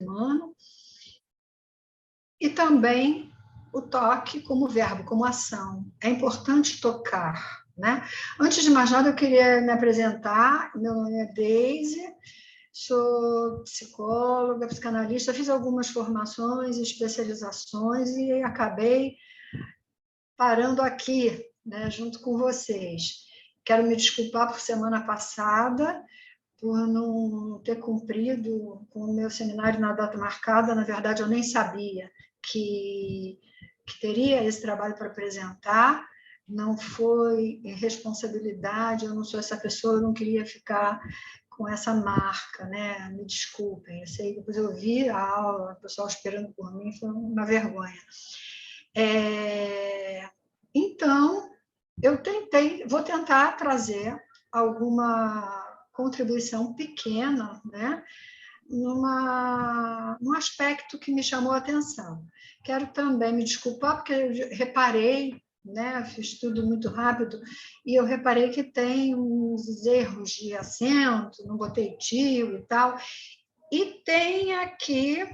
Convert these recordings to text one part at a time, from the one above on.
humano, e também o toque como verbo, como ação. É importante tocar, né? Antes de mais nada, eu queria me apresentar. Meu nome é Deise, sou psicóloga, psicanalista, fiz algumas formações, especializações e acabei parando aqui, né, junto com vocês. Quero me desculpar por semana passada, por não ter cumprido com o meu seminário na data marcada. Na verdade, eu nem sabia que teria esse trabalho para apresentar. Não foi responsabilidade, eu não sou essa pessoa, eu não queria ficar com essa marca, né? Me desculpem, eu sei, depois eu vi a aula, o pessoal esperando por mim, foi uma vergonha. Então, vou tentar trazer alguma contribuição pequena, né, num aspecto que me chamou a atenção. Quero também me desculpar, porque eu reparei, né, fiz tudo muito rápido, e eu reparei que tem uns erros de acento, não botei tio e tal, e tem aqui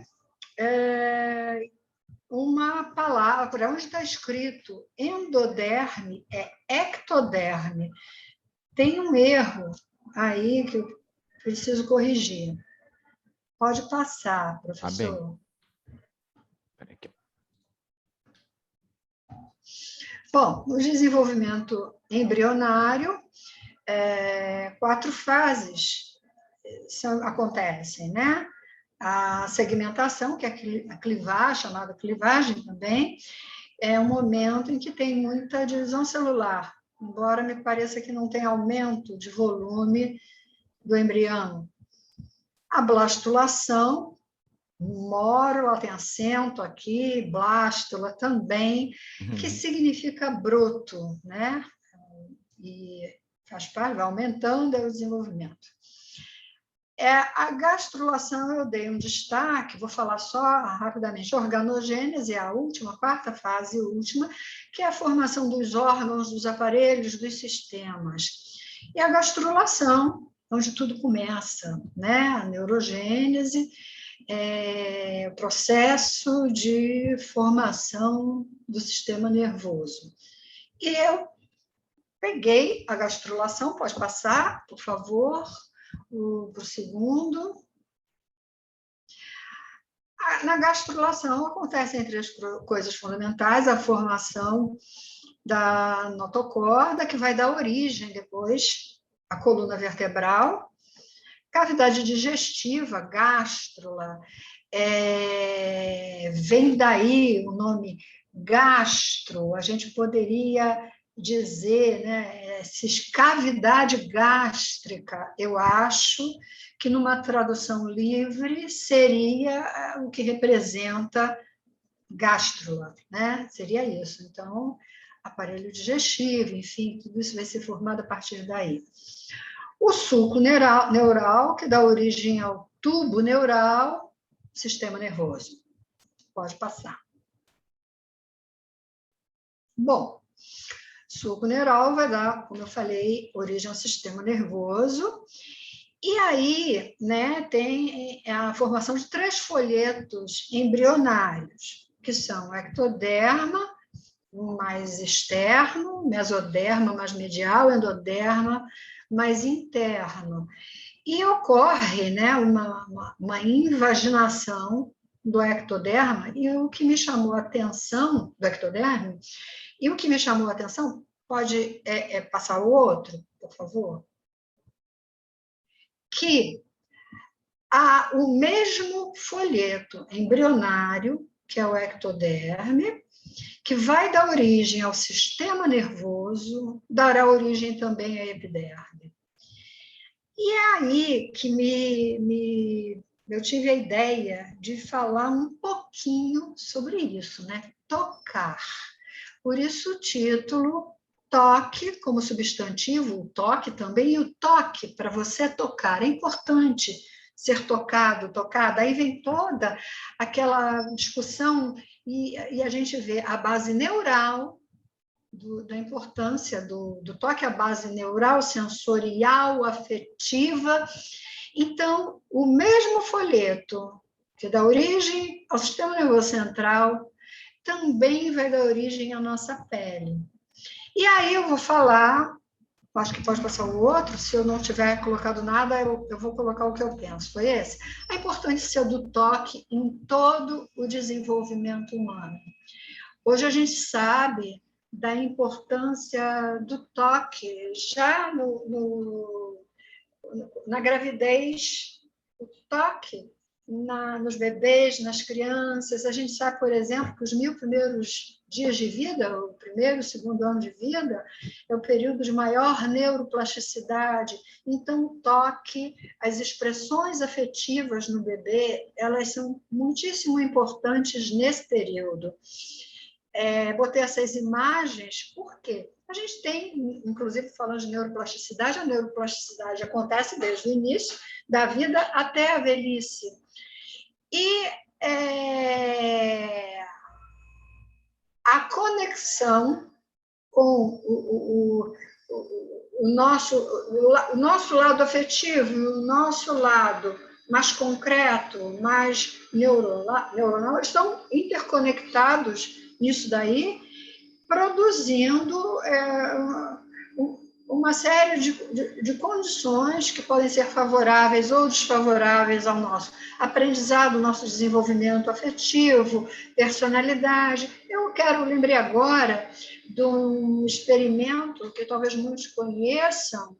uma palavra, onde está escrito endoderme, é ectoderme. Tem um erro aí que eu preciso corrigir. Pode passar, professor. Aqui. Bom, no desenvolvimento embrionário, 4 fases acontecem, né? A segmentação, que é a clivagem, chamada clivagem também, é um momento em que tem muita divisão celular, embora me pareça que não tem aumento de volume do embrião. A blastulação, mórula tem acento aqui, blástula também, que significa broto, né? E faz parte, vai aumentando o desenvolvimento. A gastrulação eu dei um destaque, vou falar só rapidamente. Organogênese é a última, 4ª fase última, que é a formação dos órgãos, dos aparelhos, dos sistemas. E a gastrulação, onde tudo começa, né? A neurogênese, o processo de formação do sistema nervoso. E eu peguei a gastrulação, pode passar, por favor, para o segundo. Na gastrulação acontecem 3 coisas fundamentais: a formação da notocorda, que vai dar origem depois à coluna vertebral, cavidade digestiva, gástrula, vem daí o nome gastro, a gente poderia dizer, né, cavidade gástrica, eu acho que numa tradução livre seria o que representa gástrula, né? Seria isso. Então, aparelho digestivo, enfim, tudo isso vai ser formado a partir daí. O sulco neural, que dá origem ao tubo neural, sistema nervoso. Pode passar. Bom, sulco neural vai dar, como eu falei, origem ao sistema nervoso. E aí, né, tem a formação de 3 folhetos embrionários, que são o ectoderma, mais externo, mesoderma mais medial, endoderma mais interno. E ocorre, né, uma invaginação do ectoderma, e o que me chamou a atenção do ectoderma, e o que me chamou a atenção, pode passar o outro, por favor? Que há o mesmo folheto embrionário, que é o ectoderme, que vai dar origem ao sistema nervoso, dará origem também à epiderme. E é aí que eu tive a ideia de falar um pouquinho sobre isso, né? Tocar. Por isso o título, toque como substantivo, o toque também, e o toque para você tocar. É importante ser tocado, tocada. Aí vem toda aquela discussão e a gente vê a base neural da importância do toque, a base neural, sensorial, afetiva. Então, o mesmo folheto que dá origem ao sistema nervoso central, também vai dar origem à nossa pele. E aí eu vou falar, acho que pode passar o outro, se eu não tiver colocado nada, eu vou colocar o que eu penso, foi esse. A importância do toque em todo o desenvolvimento humano. Hoje a gente sabe da importância do toque já na gravidez, o toque nos bebês, nas crianças. A gente sabe, por exemplo, que os 1000 primeiros dias de vida, o primeiro, segundo ano de vida, é o período de maior neuroplasticidade. Então, o toque, as expressões afetivas no bebê, elas são muitíssimo importantes nesse período. Botei essas imagens, por quê? A gente tem, inclusive, falando de neuroplasticidade, a neuroplasticidade acontece desde o início da vida até a velhice. E a conexão com o nosso lado afetivo e o nosso lado mais concreto, mais neuronal, estão interconectados nisso daí, produzindo uma série de condições que podem ser favoráveis ou desfavoráveis ao nosso aprendizado, nosso desenvolvimento afetivo, personalidade. Lembrei agora de um experimento que talvez muitos conheçam,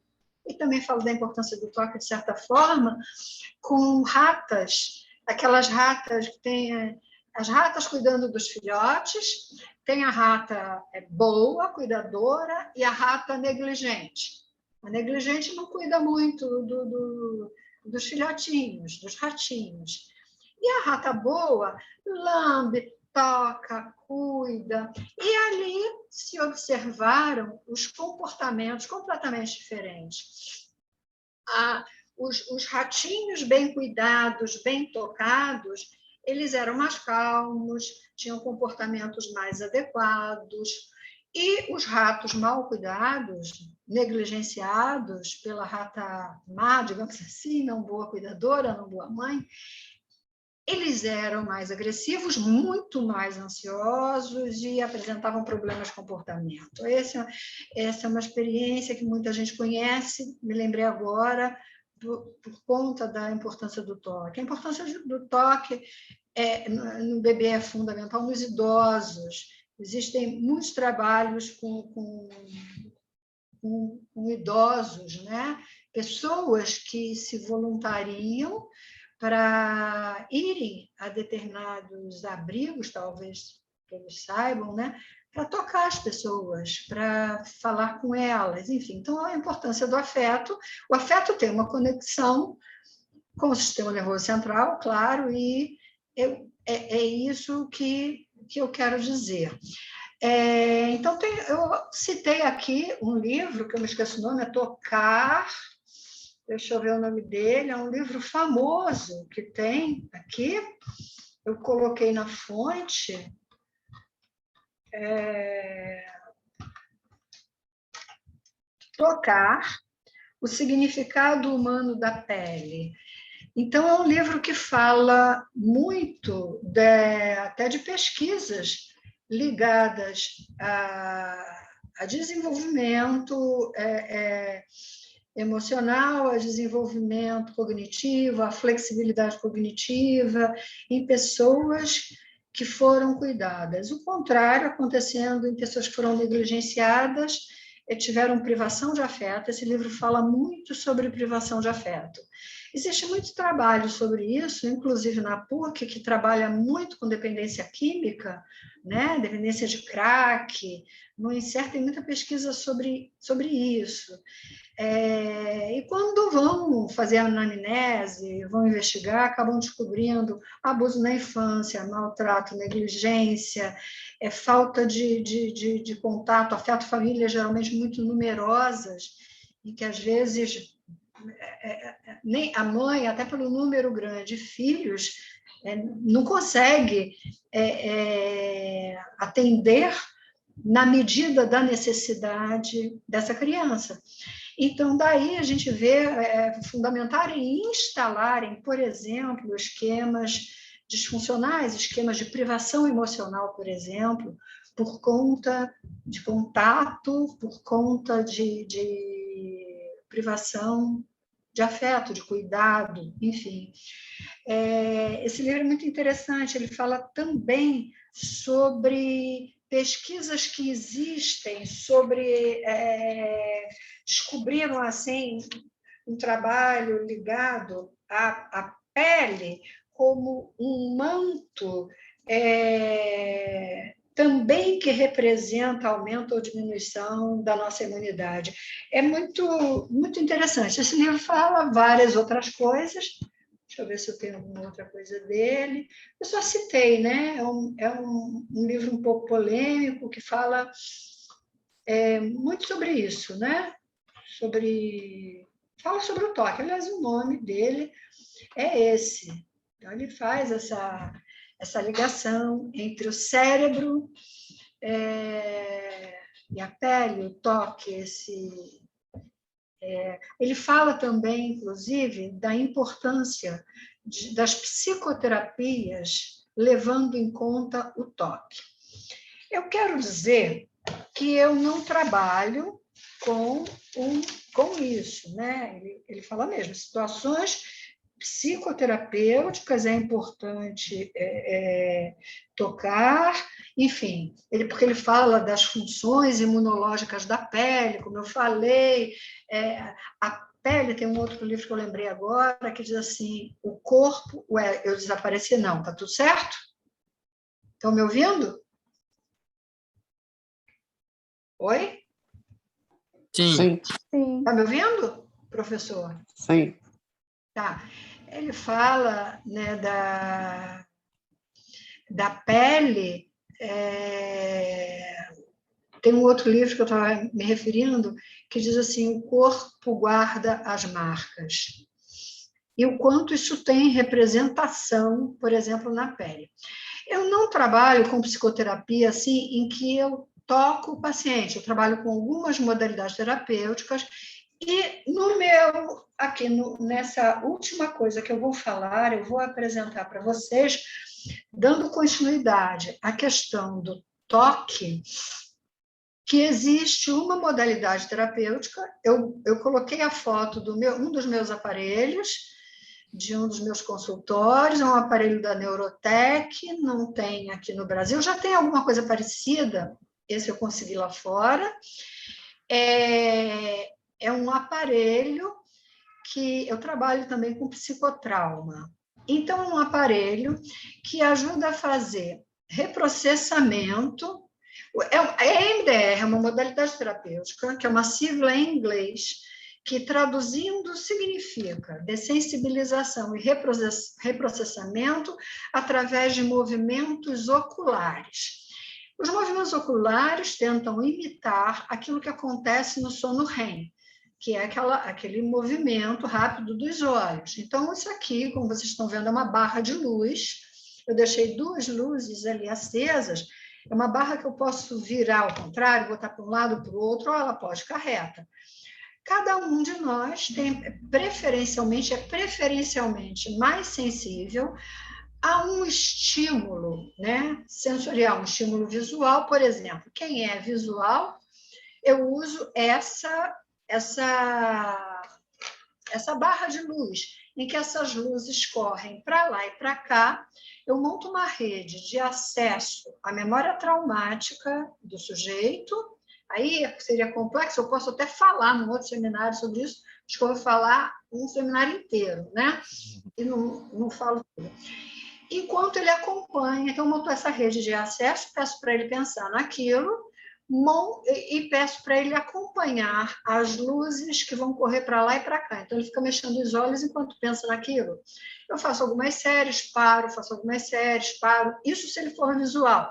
e também falo da importância do toque, de certa forma, com ratas, aquelas ratas que têm as ratas cuidando dos filhotes, tem a rata boa, cuidadora, e a rata negligente. A negligente não cuida muito dos filhotinhos, dos ratinhos. E a rata boa lambe, toca, cuida. E ali se observaram os comportamentos completamente diferentes. Os ratinhos bem cuidados, bem tocados, eles eram mais calmos, tinham comportamentos mais adequados, e os ratos mal cuidados, negligenciados pela rata má, digamos assim, não boa cuidadora, não boa mãe, eles eram mais agressivos, muito mais ansiosos e apresentavam problemas de comportamento. Essa é uma experiência que muita gente conhece, me lembrei agora, por conta da importância do toque. A importância do toque no bebê é fundamental, nos idosos. Existem muitos trabalhos com idosos, né? Pessoas que se voluntariam para irem a determinados abrigos, talvez que eles saibam, né? Para tocar as pessoas, para falar com elas, enfim. Então, a importância do afeto. O afeto tem uma conexão com o sistema nervoso central, claro, e é isso que eu quero dizer. Então, eu citei aqui um livro, que eu me esqueço o nome, é Tocar, deixa eu ver o nome dele, é um livro famoso que tem aqui, eu coloquei na fonte, Tocar, o significado humano da pele. Então, é um livro que fala muito até de pesquisas ligadas a desenvolvimento emocional, a desenvolvimento cognitivo, a flexibilidade cognitiva em pessoas que foram cuidadas. O contrário acontecendo em pessoas que foram negligenciadas e tiveram privação de afeto. Esse livro fala muito sobre privação de afeto. Existe muito trabalho sobre isso, inclusive na PUC, que trabalha muito com dependência química, né? Dependência de crack. No INSER tem muita pesquisa sobre isso. E quando vão fazer a anamnese, vão investigar, acabam descobrindo abuso na infância, maltrato, negligência, falta de contato, afeto, famílias geralmente muito numerosas, e que às vezes nem a mãe, até pelo número grande de filhos, não consegue atender na medida da necessidade dessa criança. Então, daí a gente vê fundamentarem e instalarem, por exemplo, esquemas disfuncionais, esquemas de privação emocional, por exemplo, por conta de contato, por conta de privação de afeto, de cuidado, enfim. Esse livro é muito interessante, ele fala também sobre pesquisas que existem, sobre... descobriram, assim, um trabalho ligado à pele como um manto também que representa aumento ou diminuição da nossa imunidade. É muito, muito interessante. Esse livro fala várias outras coisas. Deixa eu ver se eu tenho alguma outra coisa dele. Eu só citei, né? É um livro um pouco polêmico que fala muito sobre isso, né? Fala sobre o toque. Aliás, o nome dele é esse. Então, ele faz essa ligação entre o cérebro e a pele, o toque, ele fala também, inclusive, da importância das psicoterapias levando em conta o toque. Eu quero dizer que eu não trabalho com isso, né? Ele fala mesmo, situações psicoterapêuticas é importante tocar, enfim, porque ele fala das funções imunológicas da pele, como eu falei, a pele, tem um outro livro que eu lembrei agora, que diz assim, o corpo... Ué, eu desapareci, não, tá tudo certo? Estão me ouvindo? Oi? Sim. Está me ouvindo, professor? Sim. Tá. Ele fala, né, da pele. Tem um outro livro que eu estava me referindo, que diz assim, o corpo guarda as marcas. E o quanto isso tem representação, por exemplo, na pele. Eu não trabalho com psicoterapia assim, em que eu toco o paciente. Eu trabalho com algumas modalidades terapêuticas e nessa última coisa que eu vou falar, eu vou apresentar para vocês, dando continuidade à questão do toque, que existe uma modalidade terapêutica. Eu coloquei a foto um dos meus aparelhos, de um dos meus consultórios, é um aparelho da Neurotech, não tem aqui no Brasil, já tem alguma coisa parecida, esse eu consegui lá fora. É um aparelho que eu trabalho também com psicotrauma. Então, é um aparelho que ajuda a fazer reprocessamento. EMDR é uma modalidade terapêutica, que é uma sigla em inglês, que traduzindo significa dessensibilização e reprocessamento através de movimentos oculares. Os movimentos oculares tentam imitar aquilo que acontece no sono REM, que é aquele movimento rápido dos olhos. Então, isso aqui, como vocês estão vendo, é uma barra de luz. Eu deixei 2 luzes ali acesas. É uma barra que eu posso virar ao contrário, botar para um lado, para o outro, ou ela pode ficar reta. Cada um de nós tem preferencialmente mais sensível a um estímulo, né, sensorial, um estímulo visual, por exemplo. Quem é visual, eu uso essa barra de luz, em que essas luzes correm para lá e para cá. Eu monto uma rede de acesso à memória traumática do sujeito. Aí seria complexo, eu posso até falar num outro seminário sobre isso, acho que eu vou falar um seminário inteiro, né? E não falo tudo. Enquanto ele acompanha, então eu monto essa rede de acesso, peço para ele pensar naquilo, e peço para ele acompanhar as luzes que vão correr para lá e para cá. Então, ele fica mexendo os olhos enquanto pensa naquilo. Eu faço algumas séries, paro, Isso se ele for visual.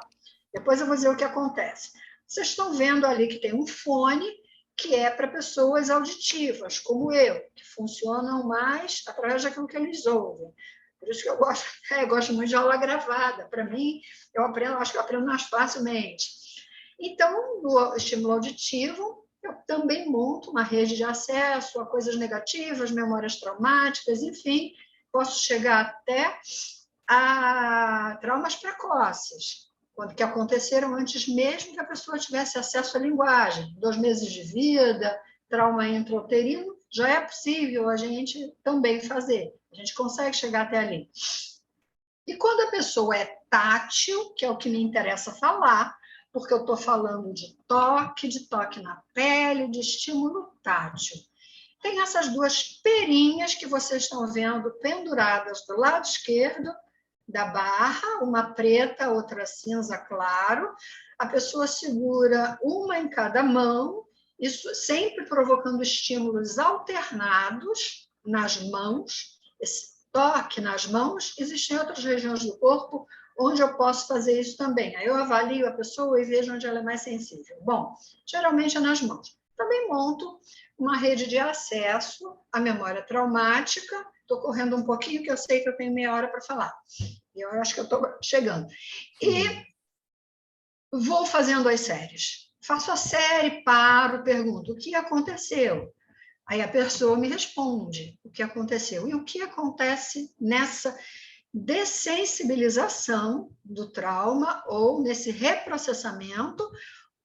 Depois eu vou dizer o que acontece. Vocês estão vendo ali que tem um fone que é para pessoas auditivas, como eu, que funcionam mais através daquilo que eles ouvem. Por isso que eu gosto muito de aula gravada. Para mim, acho que eu aprendo mais facilmente. Então, no estímulo auditivo, eu também monto uma rede de acesso a coisas negativas, memórias traumáticas, enfim, posso chegar até a traumas precoces, que aconteceram antes mesmo que a pessoa tivesse acesso à linguagem. 2 meses de vida, trauma intrauterino, já é possível a gente também fazer. A gente consegue chegar até ali. E quando a pessoa é tátil, que é o que me interessa falar, porque eu estou falando de toque na pele, de estímulo tátil. Tem essas 2 perinhas que vocês estão vendo penduradas do lado esquerdo da barra, uma preta, outra cinza claro. A pessoa segura uma em cada mão, isso sempre provocando estímulos alternados nas mãos. Esse toque nas mãos, existem outras regiões do corpo onde eu posso fazer isso também. Aí eu avalio a pessoa e vejo onde ela é mais sensível. Bom, geralmente é nas mãos. Também monto uma rede de acesso à memória traumática. Estou correndo um pouquinho, que eu sei que eu tenho meia hora para falar. Eu acho que eu estou chegando. E vou fazendo as séries. Faço a série, paro, pergunto, o que aconteceu? Aí a pessoa me responde o que aconteceu. E o que acontece nessa dessensibilização do trauma ou nesse reprocessamento,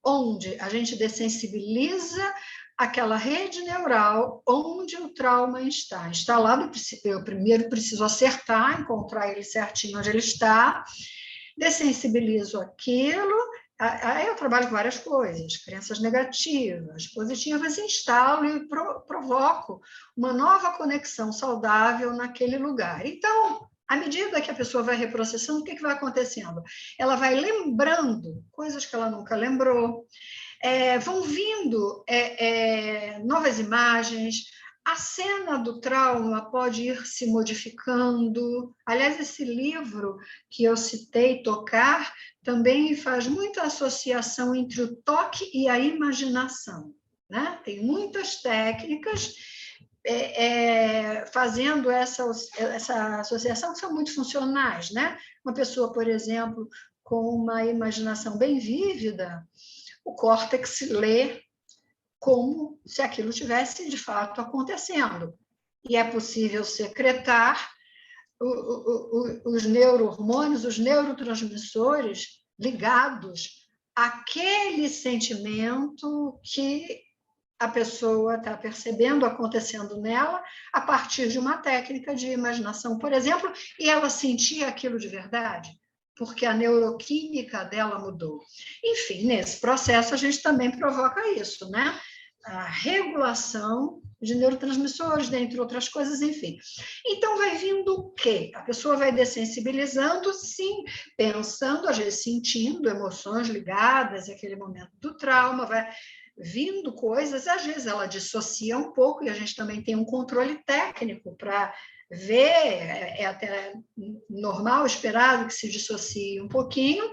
onde a gente dessensibiliza aquela rede neural onde o trauma está instalado. Eu primeiro preciso acertar, encontrar ele certinho onde ele está, dessensibilizo aquilo. Aí eu trabalho com várias coisas, crenças negativas, positivas, instalo e provoco uma nova conexão saudável naquele lugar. Então, à medida que a pessoa vai reprocessando, o que vai acontecendo? Ela vai lembrando coisas que ela nunca lembrou, vão vindo novas imagens, a cena do trauma pode ir se modificando. Aliás, esse livro que eu citei, Tocar, também faz muita associação entre o toque e a imaginação, né? Tem muitas técnicas fazendo essa associação que são muito funcionais, né? Uma pessoa, por exemplo, com uma imaginação bem vívida, o córtex lê como se aquilo estivesse de fato acontecendo. E é possível secretar os neurohormônios, os neurotransmissores ligados àquele sentimento que a pessoa está percebendo acontecendo nela a partir de uma técnica de imaginação, por exemplo, e ela sentia aquilo de verdade, porque a neuroquímica dela mudou. Enfim, nesse processo a gente também provoca isso, né? A regulação de neurotransmissores, dentre outras coisas, enfim. Então, vai vindo o quê? A pessoa vai dessensibilizando, sim, pensando, às vezes sentindo emoções ligadas àquele momento do trauma, vai vindo coisas, às vezes ela dissocia um pouco, e a gente também tem um controle técnico para ver, é até normal, esperado que se dissocie um pouquinho,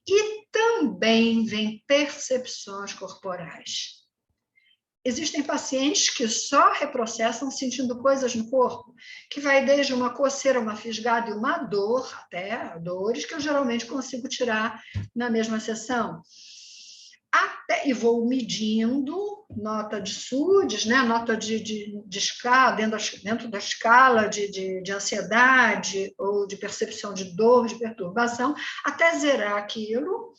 e também vem percepções corporais. Existem pacientes que só reprocessam sentindo coisas no corpo, que vai desde uma coceira, uma fisgada e uma dor, até dores que eu geralmente consigo tirar na mesma sessão. E vou medindo nota de SUDES, né? Nota de escala, dentro da escala de ansiedade ou de percepção de dor, de perturbação, até zerar aquilo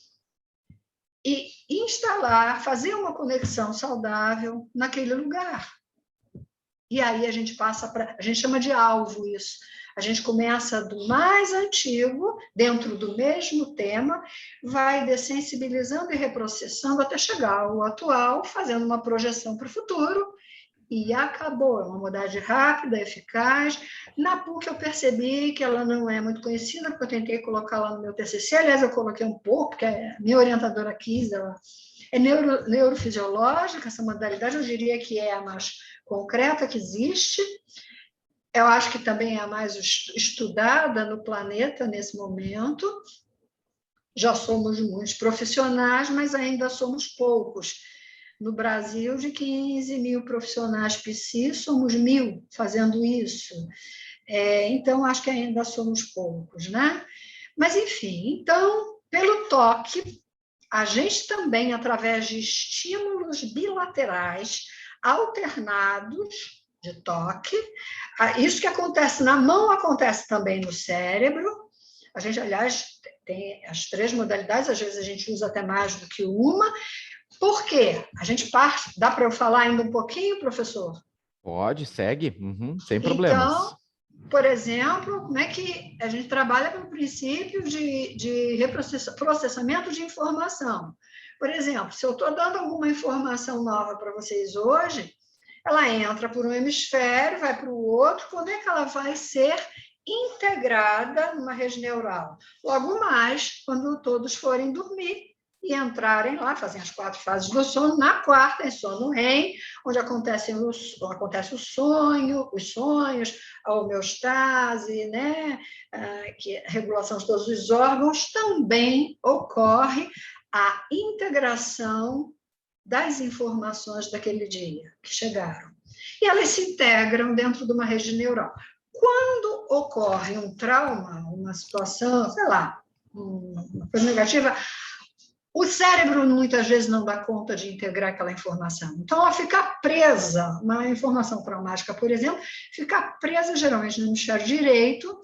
e instalar, fazer uma conexão saudável naquele lugar. E aí a gente passa para... A gente chama de alvo isso. A gente começa do mais antigo, dentro do mesmo tema, vai dessensibilizando e reprocessando até chegar ao atual, fazendo uma projeção para o futuro, e acabou. É uma modalidade rápida, eficaz. Na PUC eu percebi que ela não é muito conhecida, porque eu tentei colocar lá no meu TCC, aliás, eu coloquei um pouco, porque a minha orientadora quis, ela é neurofisiológica, essa modalidade, eu diria que é a mais concreta que existe. Eu acho que também é a mais estudada no planeta nesse momento. Já somos muitos profissionais, mas ainda somos poucos. No Brasil, de 15 mil profissionais psi, somos 1.000 fazendo isso. Então, acho que ainda somos poucos, né? Mas, enfim, então, pelo toque, a gente também, através de estímulos bilaterais alternados, de toque. Isso que acontece na mão acontece também no cérebro. A gente, aliás, tem as 3 modalidades, às vezes a gente usa até mais do que uma. Por quê? A gente parte... Dá para eu falar ainda um pouquinho, professor? Pode, segue, sem problemas. Então, por exemplo, como é que a gente trabalha com o princípio de processamento de informação? Por exemplo, se eu estou dando alguma informação nova para vocês hoje, ela entra por um hemisfério, vai para o outro, quando é que ela vai ser integrada numa rede neural? Logo mais, quando todos forem dormir e entrarem lá, fazem as 4 fases do sono, na 4ª, em sono REM, onde acontece o sonho, os sonhos, a homeostase, né? Que a regulação de todos os órgãos, também ocorre a integração das informações daquele dia que chegaram. E elas se integram dentro de uma rede neural. Quando ocorre um trauma, uma situação, sei lá, uma coisa negativa, o cérebro muitas vezes não dá conta de integrar aquela informação. Então, ela fica presa, uma informação traumática, por exemplo, fica presa geralmente no hemisfério direito,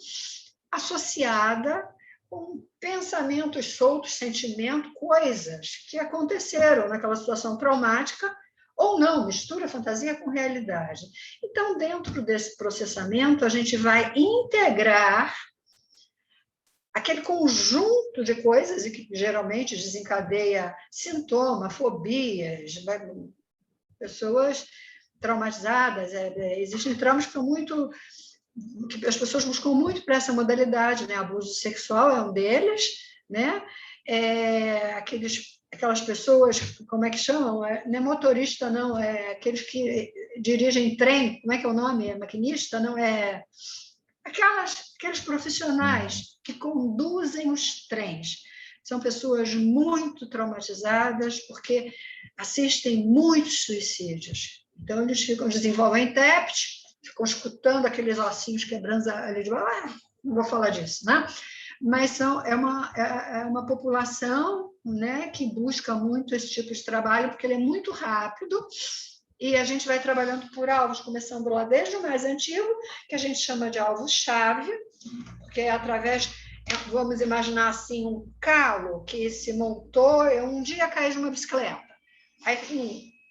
associada com pensamentos soltos, sentimentos, coisas que aconteceram naquela situação traumática, ou não, mistura fantasia com realidade. Então, dentro desse processamento, a gente vai integrar aquele conjunto de coisas e que geralmente desencadeia sintomas, fobias, pessoas traumatizadas. Existem traumas que são muito... que as pessoas buscam muito para essa modalidade, né? Abuso sexual é um deles, né? Aquelas pessoas, como é que chamam? Não é motorista, não, é aqueles que dirigem trem, como é que é o nome? É maquinista, não é... Aqueles profissionais que conduzem os trens. São pessoas muito traumatizadas porque assistem muitos suicídios. Então, eles desenvolvem TEPT, ficam escutando aqueles ossinhos quebrando ali de baixo. Não vou falar disso, né? Mas é uma população, né, que busca muito esse tipo de trabalho, porque ele é muito rápido, e a gente vai trabalhando por alvos, começando lá desde o mais antigo, que a gente chama de alvo-chave, porque é através, vamos imaginar assim, um calo que se montou, um dia caí de uma bicicleta. Aí,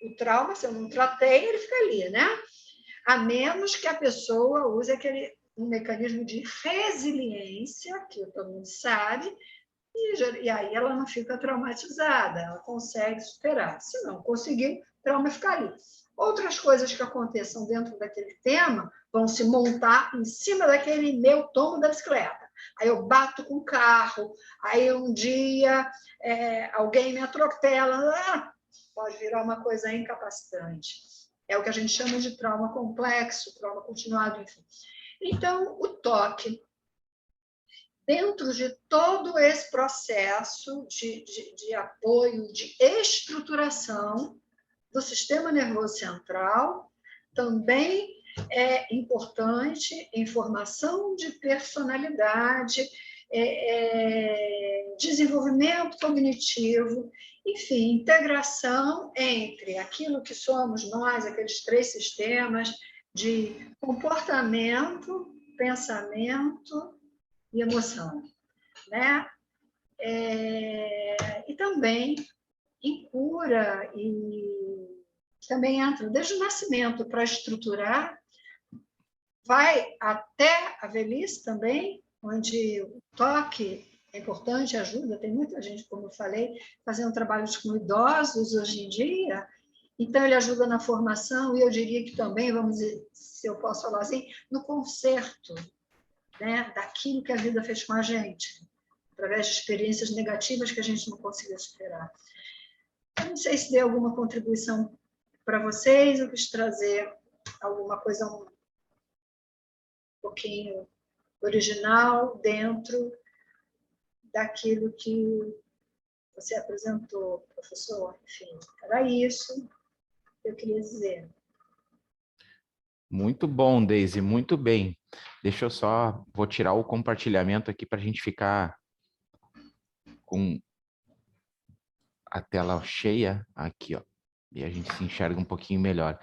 o trauma, se eu não tratei, ele fica ali, né? A menos que a pessoa use um mecanismo de resiliência, que todo mundo sabe, e aí ela não fica traumatizada, ela consegue superar. Se não conseguir, o trauma fica ali. Outras coisas que aconteçam dentro daquele tema vão se montar em cima daquele meu tomo da bicicleta. Aí eu bato com o carro, aí um dia alguém me atropela, pode virar uma coisa incapacitante. É o que a gente chama de trauma complexo, trauma continuado, enfim. Então, o toque, dentro de todo esse processo de apoio, de estruturação do sistema nervoso central, também é importante em formação de personalidade, desenvolvimento cognitivo, enfim, integração entre aquilo que somos nós, aqueles 3 sistemas de comportamento, pensamento e emoção, né? E também em cura, e também entra desde o nascimento para estruturar, vai até a velhice também, onde o toque é importante, ajuda, tem muita gente, como eu falei, fazendo trabalhos com idosos hoje em dia, então ele ajuda na formação, e eu diria que também, vamos dizer, se eu posso falar assim, no conserto, né, daquilo que a vida fez com a gente, através de experiências negativas que a gente não conseguiu superar. Eu não sei se deu alguma contribuição para vocês, eu quis trazer alguma coisa um pouquinho original dentro daquilo que você apresentou, professor. Enfim, era isso que eu queria dizer. Muito bom, Deise, muito bem. Deixa eu só, vou tirar o compartilhamento aqui para a gente ficar com a tela cheia aqui, ó, e a gente se enxerga um pouquinho melhor.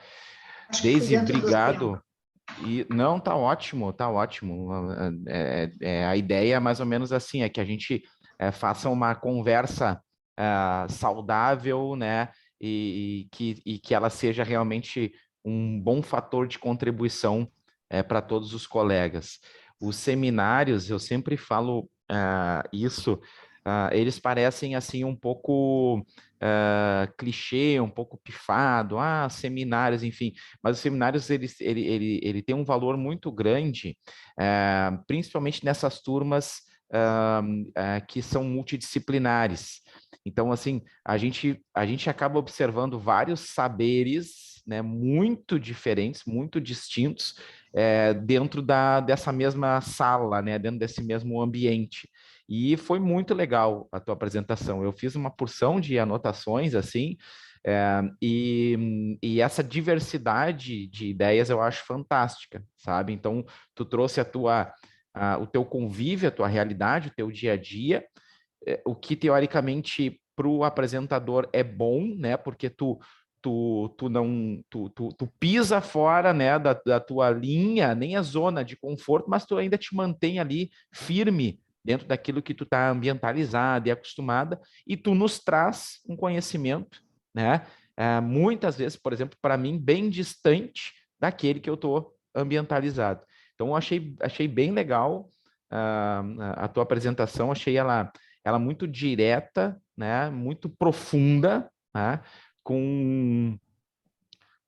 Acho que fui Daisy, dentro do tempo. obrigado. E não, tá ótimo, tá ótimo. A ideia é mais ou menos assim, é que a gente faça uma conversa saudável, né? E que ela seja realmente um bom fator de contribuição para todos os colegas. Os seminários, eu sempre falo isso, eles parecem assim um pouco clichê, um pouco pifado, seminários, enfim, mas os seminários ele tem um valor muito grande, principalmente nessas turmas que são multidisciplinares. Então, assim, a gente acaba observando vários saberes, né, muito diferentes, muito distintos, dentro dessa mesma sala, né, dentro desse mesmo ambiente. E foi muito legal a tua apresentação. Eu fiz uma porção de anotações, assim, e essa diversidade de ideias eu acho fantástica, sabe? Então, tu trouxe o teu convívio, a tua realidade, o teu dia a dia, o que teoricamente para o apresentador é bom, né? Porque tu não tu pisa fora, né, da tua linha, nem a zona de conforto, mas tu ainda te mantém ali firme dentro daquilo que tu está ambientalizada e acostumada, e tu nos traz um conhecimento, né? Muitas vezes, por exemplo, para mim, bem distante daquele que eu estou ambientalizado. Então, eu achei bem legal a tua apresentação, achei ela muito direta, né? Muito profunda, né? Com,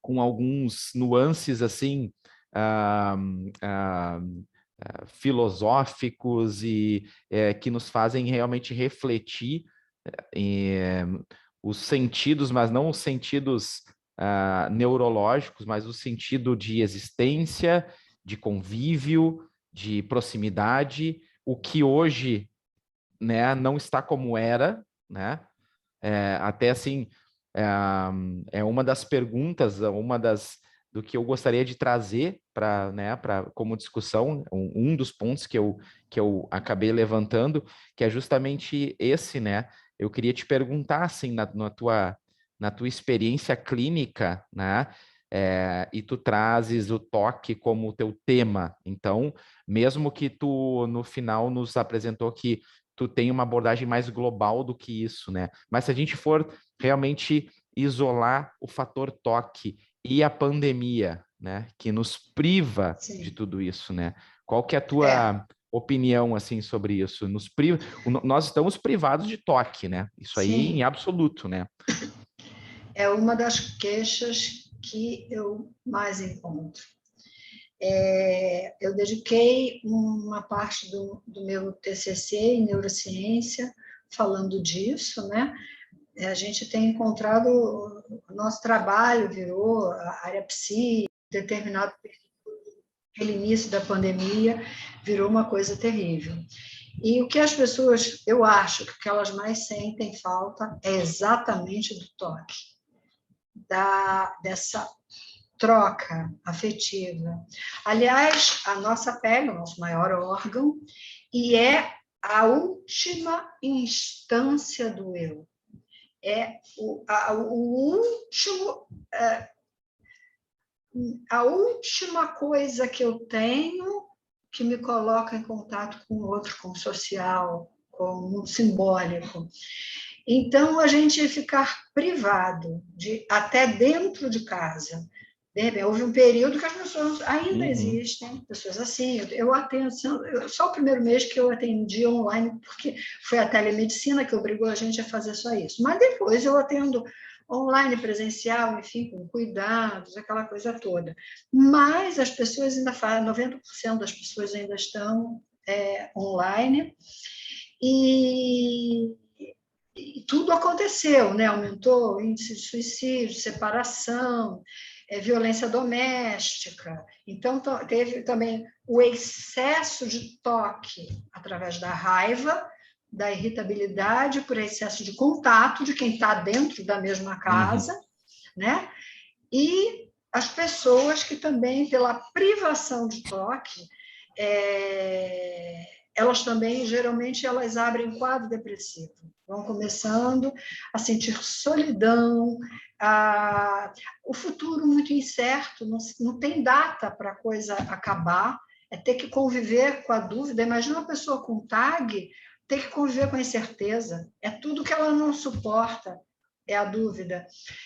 com alguns nuances assim ah, ah, filosóficos e que nos fazem realmente refletir os sentidos, mas não os sentidos neurológicos, mas o sentido de existência, de convívio, de proximidade, o que hoje, né, não está como era, né? Até assim, é uma das perguntas, do que eu gostaria de trazer para, né, como discussão, um dos pontos que eu acabei levantando, que é justamente esse, né? Eu queria te perguntar, assim, na tua experiência clínica, né? E tu trazes o toque como teu tema. Então, mesmo que tu, no final, nos apresentou que tu tem uma abordagem mais global do que isso, né? Mas se a gente for realmente isolar o fator toque e a pandemia, né, que nos priva de Sim. tudo isso, né? Qual que é a É, tua opinião assim sobre isso? Nós estamos privados de toque, né? Isso aí em sim. absoluto, né? É uma das queixas que eu mais encontro. Eu dediquei uma parte do meu TCC em neurociência falando disso, né? A gente tem encontrado, o nosso trabalho virou a área psi, determinado aquele início da pandemia, virou uma coisa terrível. E o que as pessoas, eu acho que o que elas mais sentem falta é exatamente do toque, dessa troca afetiva. Aliás, a nossa pele é o nosso maior órgão e é a última instância do eu. É o último, a última coisa que eu tenho que me coloca em contato com o outro, com o social, com o simbólico. Então, a gente ficar privado, até dentro de casa. Houve um período que as pessoas ainda Uhum. existem, pessoas assim. Eu atendo, só o primeiro mês que eu atendi online, porque foi a telemedicina que obrigou a gente a fazer só isso. Mas depois eu atendo online, presencial, enfim, com cuidados, aquela coisa toda. Mas as pessoas ainda fazem, 90% das pessoas ainda estão online, e tudo aconteceu, né? Aumentou o índice de suicídio, separação, violência doméstica. Então, teve também o excesso de toque através da raiva, da irritabilidade por excesso de contato de quem está dentro da mesma Uhum. casa, né? E as pessoas que também, pela privação de toque, elas também, geralmente, elas abrem um quadro depressivo. Vão começando a sentir solidão, O futuro muito incerto, não tem data para a coisa acabar, é ter que conviver com a dúvida. Imagina uma pessoa com TAG ter que conviver com a incerteza, é tudo que ela não suporta, é a dúvida.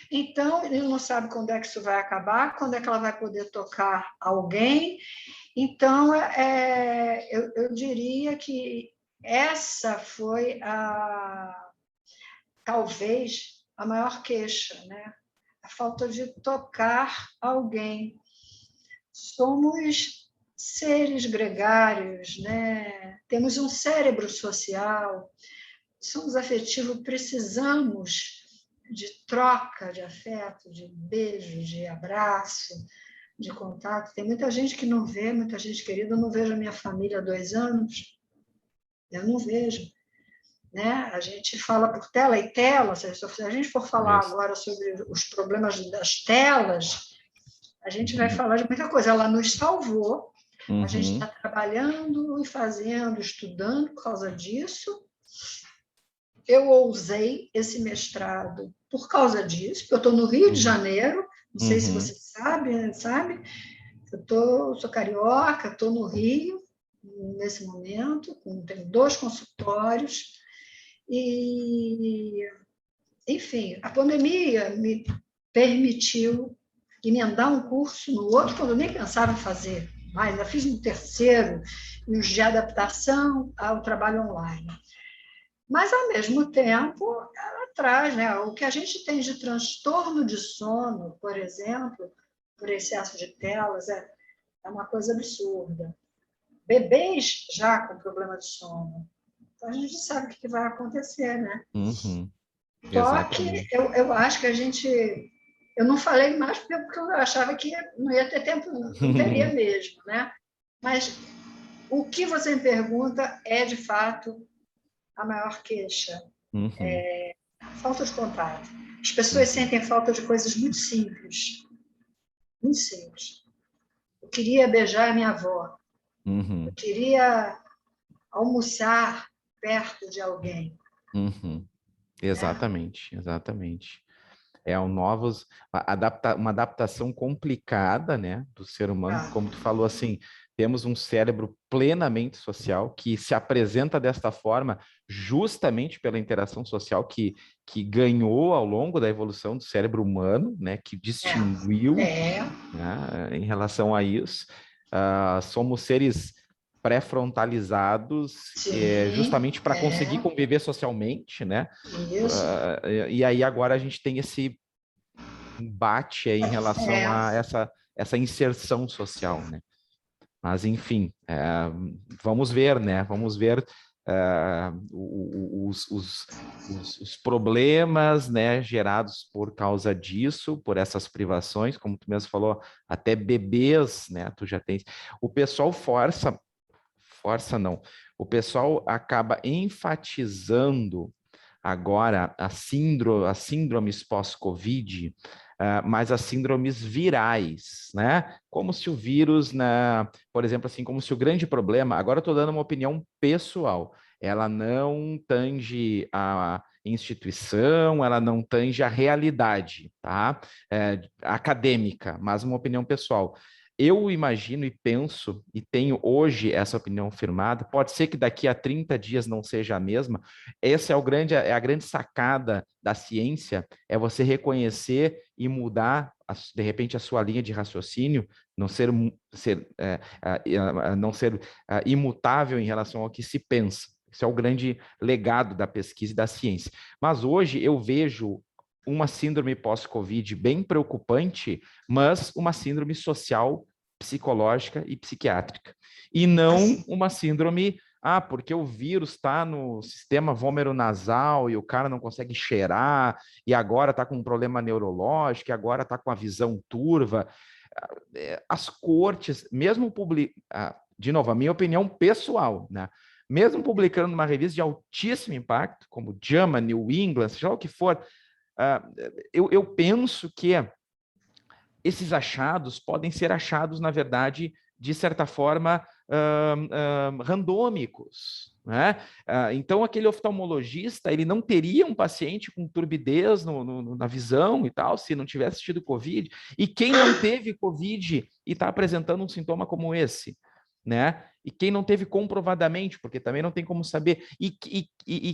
Então, ele não sabe quando é que isso vai acabar, quando é que ela vai poder tocar alguém. Então, eu diria que essa foi talvez a maior queixa, né? A falta de tocar alguém. Somos seres gregários, né? Temos um cérebro social, somos afetivos, precisamos de troca de afeto, de beijo, de abraço, de contato. Tem muita gente que não vê, muita gente querida. Eu não vejo a minha família há 2 anos, eu não vejo. Né? A gente fala por tela e tela. Se a gente for falar agora sobre os problemas das telas, a gente vai falar de muita coisa. Ela nos salvou, a gente está trabalhando e fazendo, estudando por causa disso. Eu ousei esse mestrado por causa disso, porque eu estou no Rio de Janeiro, não sei se você sabe? Eu sou carioca, estou no Rio nesse momento, tenho 2 consultórios, e, enfim, a pandemia me permitiu emendar um curso no outro, quando eu nem pensava em fazer, mas ainda fiz no terceiro, uns de adaptação ao trabalho online. Mas, ao mesmo tempo, ela traz, né, o que a gente tem de transtorno de sono, por exemplo, por excesso de telas, é uma coisa absurda. Bebês já com problema de sono. Então, a gente sabe o que vai acontecer, né? Só que eu acho que a gente... Eu não falei mais porque eu achava que não ia ter tempo, não teria mesmo, né? Mas o que você me pergunta é, de fato, a maior queixa. É a falta de contato. As pessoas sentem falta de coisas muito simples. Muito simples. Eu queria beijar a minha avó. Eu queria almoçar perto de alguém. Exatamente, exatamente. Uma adaptação complicada, né, do ser humano. Como tu falou, assim, temos um cérebro plenamente social que se apresenta desta forma justamente pela interação social que ganhou ao longo da evolução do cérebro humano, né, que distinguiu né, em relação a isso. Somos seres pré-frontalizados justamente para conseguir conviver socialmente, né? E aí agora a gente tem esse embate aí em relação a essa inserção social, né? Mas, enfim, vamos ver, né? Vamos ver os problemas, né, gerados por causa disso, por essas privações, como tu mesmo falou, até bebês, né? Tu já tens... O pessoal força não. O pessoal acaba enfatizando agora as síndromes pós-Covid, mas as síndromes virais, né? Como se o vírus, por exemplo, assim, como se o grande problema, agora eu estou dando uma opinião pessoal, ela não tange a instituição, ela não tange a realidade, tá? Acadêmica, mas uma opinião pessoal. Eu imagino e penso, e tenho hoje essa opinião firmada, pode ser que daqui a 30 dias não seja a mesma. Essa é a grande sacada da ciência, é você reconhecer e mudar, de repente, a sua linha de raciocínio, não ser imutável em relação ao que se pensa. Isso é o grande legado da pesquisa e da ciência. Mas hoje eu vejo uma síndrome pós-Covid bem preocupante, mas uma síndrome social, psicológica e psiquiátrica. E não uma síndrome, porque o vírus está no sistema vômero-nasal e o cara não consegue cheirar, e agora está com um problema neurológico, e agora está com a visão turva. As cortes, mesmo de novo, a minha opinião pessoal, né? Mesmo publicando uma revista de altíssimo impacto, como JAMA, New England, seja lá o que for, eu penso que esses achados podem ser achados, na verdade, de certa forma, randômicos, né? Então, aquele oftalmologista, ele não teria um paciente com turbidez na visão e tal, se não tivesse tido Covid. E quem não teve Covid e está apresentando um sintoma como esse, né? E quem não teve comprovadamente, porque também não tem como saber. E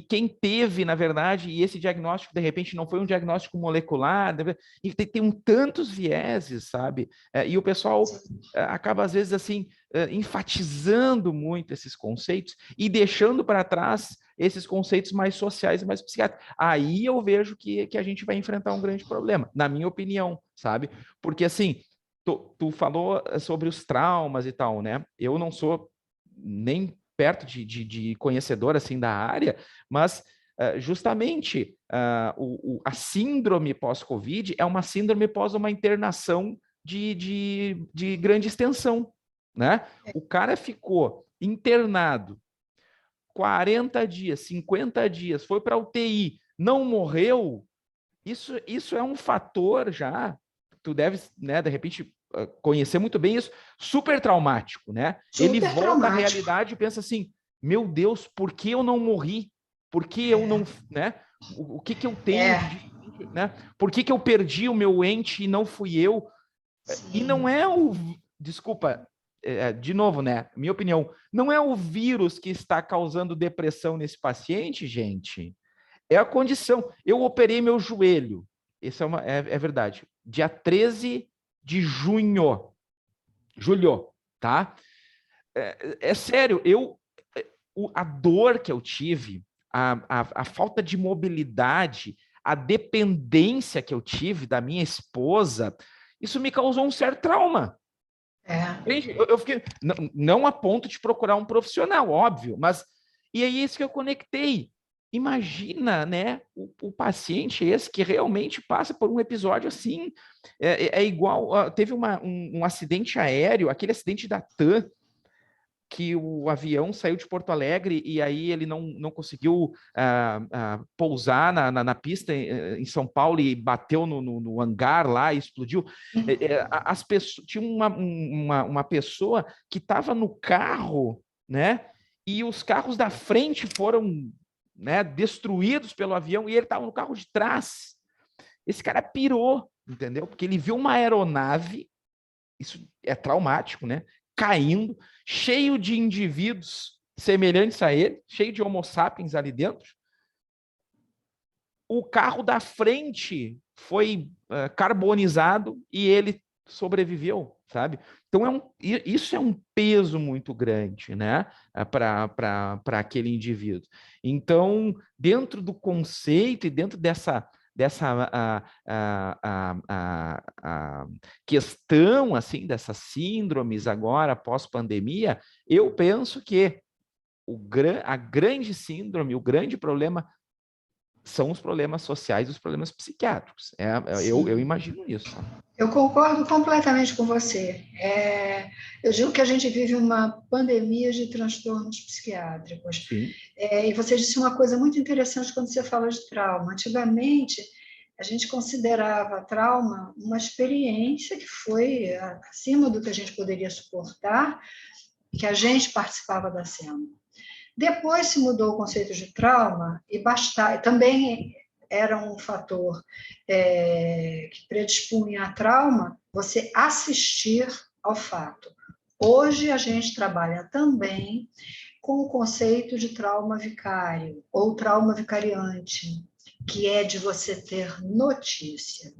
quem teve, na verdade, e esse diagnóstico, de repente, não foi um diagnóstico molecular, e tem tantos vieses, sabe? E o pessoal acaba, às vezes, assim, enfatizando muito esses conceitos e deixando para trás esses conceitos mais sociais e mais psiquiátricos. Aí eu vejo que a gente vai enfrentar um grande problema, na minha opinião, sabe? Porque, assim, tu falou sobre os traumas e tal, né? Eu não sou nem perto de conhecedor, assim, da área, mas justamente a síndrome pós-Covid é uma síndrome pós uma internação de grande extensão, né? O cara ficou internado 40 dias, 50 dias, foi para UTI, não morreu, isso é um fator já, tu deve, né, de repente, conhecer muito bem isso, super traumático, né? Ele Super volta à traumático. realidade e pensa assim, meu Deus, por que eu não morri? Por que eu não, né? O que eu tenho de diferente, né? Por que eu perdi o meu ente e não fui eu? E não é desculpa, de novo, né? Minha opinião, não é o vírus que está causando depressão nesse paciente, gente. É a condição. Eu operei meu joelho. Isso é verdade. Dia 13 de junho. Julho, tá? É sério, a dor que eu tive, a falta de mobilidade, a dependência que eu tive da minha esposa, isso me causou um certo trauma. Entende? Eu fiquei, não a ponto de procurar um profissional, óbvio, mas e é isso que eu conectei. Imagina, né, o paciente esse que realmente passa por um episódio assim, é igual, teve um acidente aéreo, aquele acidente da TAM, que o avião saiu de Porto Alegre e aí ele não conseguiu pousar na pista em São Paulo e bateu no hangar lá e explodiu. As pessoas, tinha uma pessoa que estava no carro, né? E os carros da frente foram, né, destruídos pelo avião e ele estava no carro de trás. Esse cara pirou, entendeu? Porque ele viu uma aeronave, isso é traumático, né? Caindo, cheio de indivíduos semelhantes a ele, cheio de homo sapiens ali dentro. O carro da frente foi carbonizado e ele sobreviveu, sabe? Então isso é um peso muito grande, né, para aquele indivíduo. Então, dentro do conceito e dentro dessa questão assim dessas síndromes agora pós-pandemia, eu penso que a grande síndrome, o grande problema são os problemas sociais e os problemas psiquiátricos. Eu imagino isso. Eu concordo completamente com você. Eu digo que a gente vive uma pandemia de transtornos psiquiátricos. Sim. E você disse uma coisa muito interessante quando você fala de trauma. Antigamente, a gente considerava trauma uma experiência que foi acima do que a gente poderia suportar, que a gente participava da cena. Depois se mudou o conceito de trauma e também era um fator que predispunha a trauma você assistir ao fato. Hoje a gente trabalha também com o conceito de trauma vicário ou trauma vicariante, que é de você ter notícia.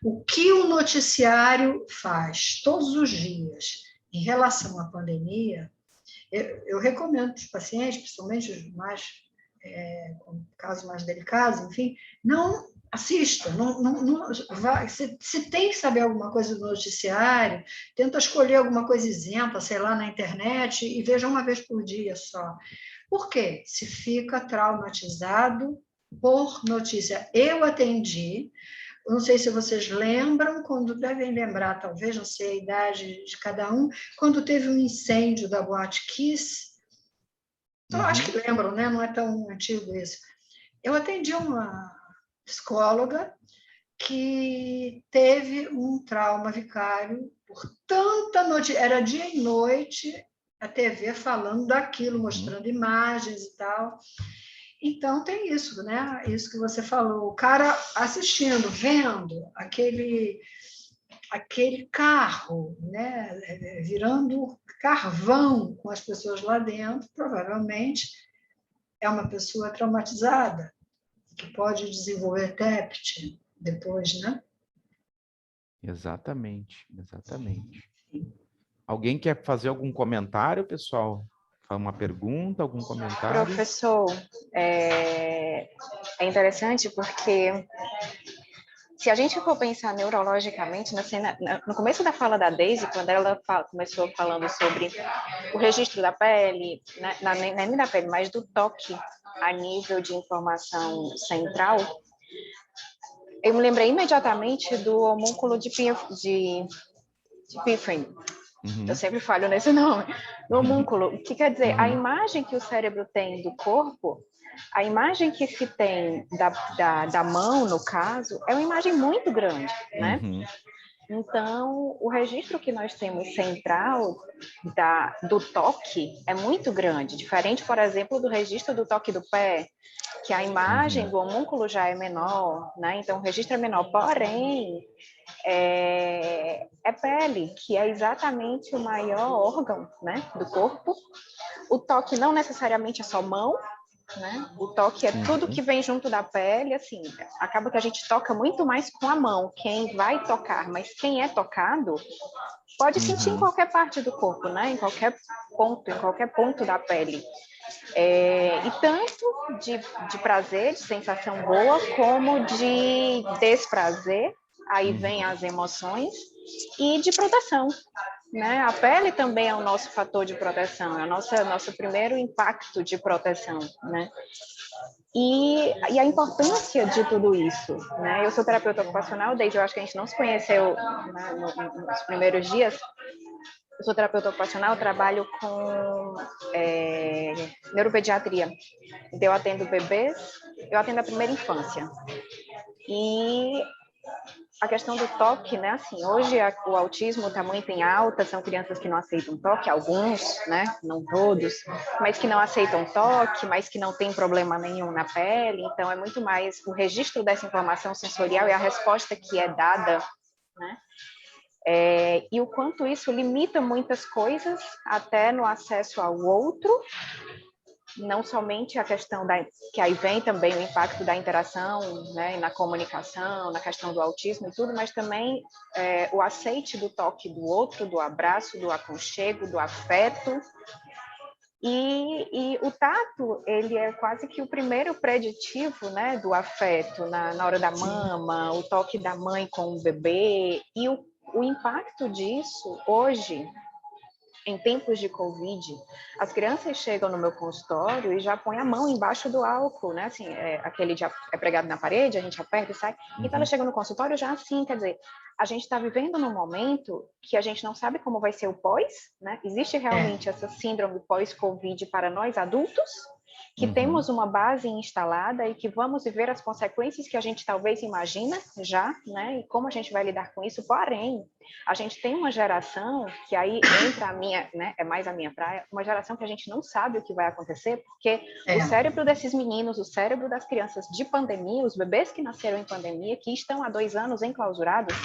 O que o noticiário faz todos os dias em relação à pandemia, eu recomendo para os pacientes, principalmente os mais, com casos mais delicados, enfim, não assista, se tem que saber alguma coisa do noticiário, tenta escolher alguma coisa isenta, sei lá, na internet e veja uma vez por dia só. Por quê? Se fica traumatizado por notícia. Eu atendi, não sei se vocês lembram, quando devem lembrar, talvez, não sei a idade de cada um, quando teve um incêndio da Boate Kiss. Então, acho que lembram, né? Não é tão antigo isso. Eu atendi uma psicóloga que teve um trauma vicário por tanta notícia, era dia e noite, a TV falando daquilo, mostrando imagens e tal. Então, tem isso, né? Isso que você falou. O cara assistindo, vendo aquele carro, né? Virando carvão com as pessoas lá dentro, provavelmente é uma pessoa traumatizada, que pode desenvolver TEPT depois, né? Exatamente, exatamente. Alguém quer fazer algum comentário, pessoal? Uma pergunta, algum comentário? Professor, é interessante porque se a gente for pensar neurologicamente, no começo da fala da Daisy, quando ela começou falando sobre o registro da pele, né, nem da pele, mas do toque a nível de informação central, eu me lembrei imediatamente do homúnculo de Piffling. Eu sempre falho nesse nome. Do homúnculo, que quer dizer, a imagem que o cérebro tem do corpo, a imagem que se tem da mão, no caso, é uma imagem muito grande, né? Então, o registro que nós temos central do toque é muito grande, diferente, por exemplo, do registro do toque do pé, que a imagem do homúnculo já é menor, né? Então, o registro é menor, porém, é pele, que é exatamente o maior órgão, né, do corpo. O toque não necessariamente é só mão, né? O toque é tudo que vem junto da pele, assim, acaba que a gente toca muito mais com a mão, quem vai tocar, mas quem é tocado pode sentir em qualquer parte do corpo, né? Em qualquer ponto da pele. E tanto de prazer, de sensação boa, como de desprazer, aí vem as emoções, e de proteção, né? A pele também é o nosso fator de proteção, é o nosso primeiro impacto de proteção, né? E a importância de tudo isso, né? Eu sou terapeuta ocupacional, desde eu acho que a gente não se conheceu, né, nos primeiros dias. Eu sou terapeuta ocupacional, trabalho com neuropediatria. Então, eu atendo bebês, eu atendo a primeira infância. E a questão do toque, né? Assim, hoje o autismo está muito em alta, são crianças que não aceitam toque, alguns, né? Não todos, mas que não aceitam toque, mas que não tem problema nenhum na pele. Então, é muito mais o registro dessa informação sensorial e a resposta que é dada, né? E o quanto isso limita muitas coisas, até no acesso ao outro, não somente a questão que aí vem também o impacto da interação, né, na comunicação, na questão do autismo e tudo, mas também o aceite do toque do outro, do abraço, do aconchego, do afeto. E o tato, ele é quase que o primeiro preditivo, né, do afeto, na hora da mama, o toque da mãe com o bebê, e o impacto disso hoje, em tempos de Covid, as crianças chegam no meu consultório e já põem a mão embaixo do álcool, né? Assim, aquele já é pregado na parede, a gente aperta e sai. Então, ela chega no consultório já assim, quer dizer, a gente está vivendo num momento que a gente não sabe como vai ser o pós, né? Existe realmente essa síndrome pós-Covid para nós adultos, que temos uma base instalada e que vamos viver as consequências que a gente talvez imagina já, né? E como a gente vai lidar com isso. Porém, a gente tem uma geração que aí entra a minha, né? É mais a minha praia, uma geração que a gente não sabe o que vai acontecer, porque o cérebro desses meninos, o cérebro das crianças de pandemia, os bebês que nasceram em pandemia, que estão há 2 anos enclausurados,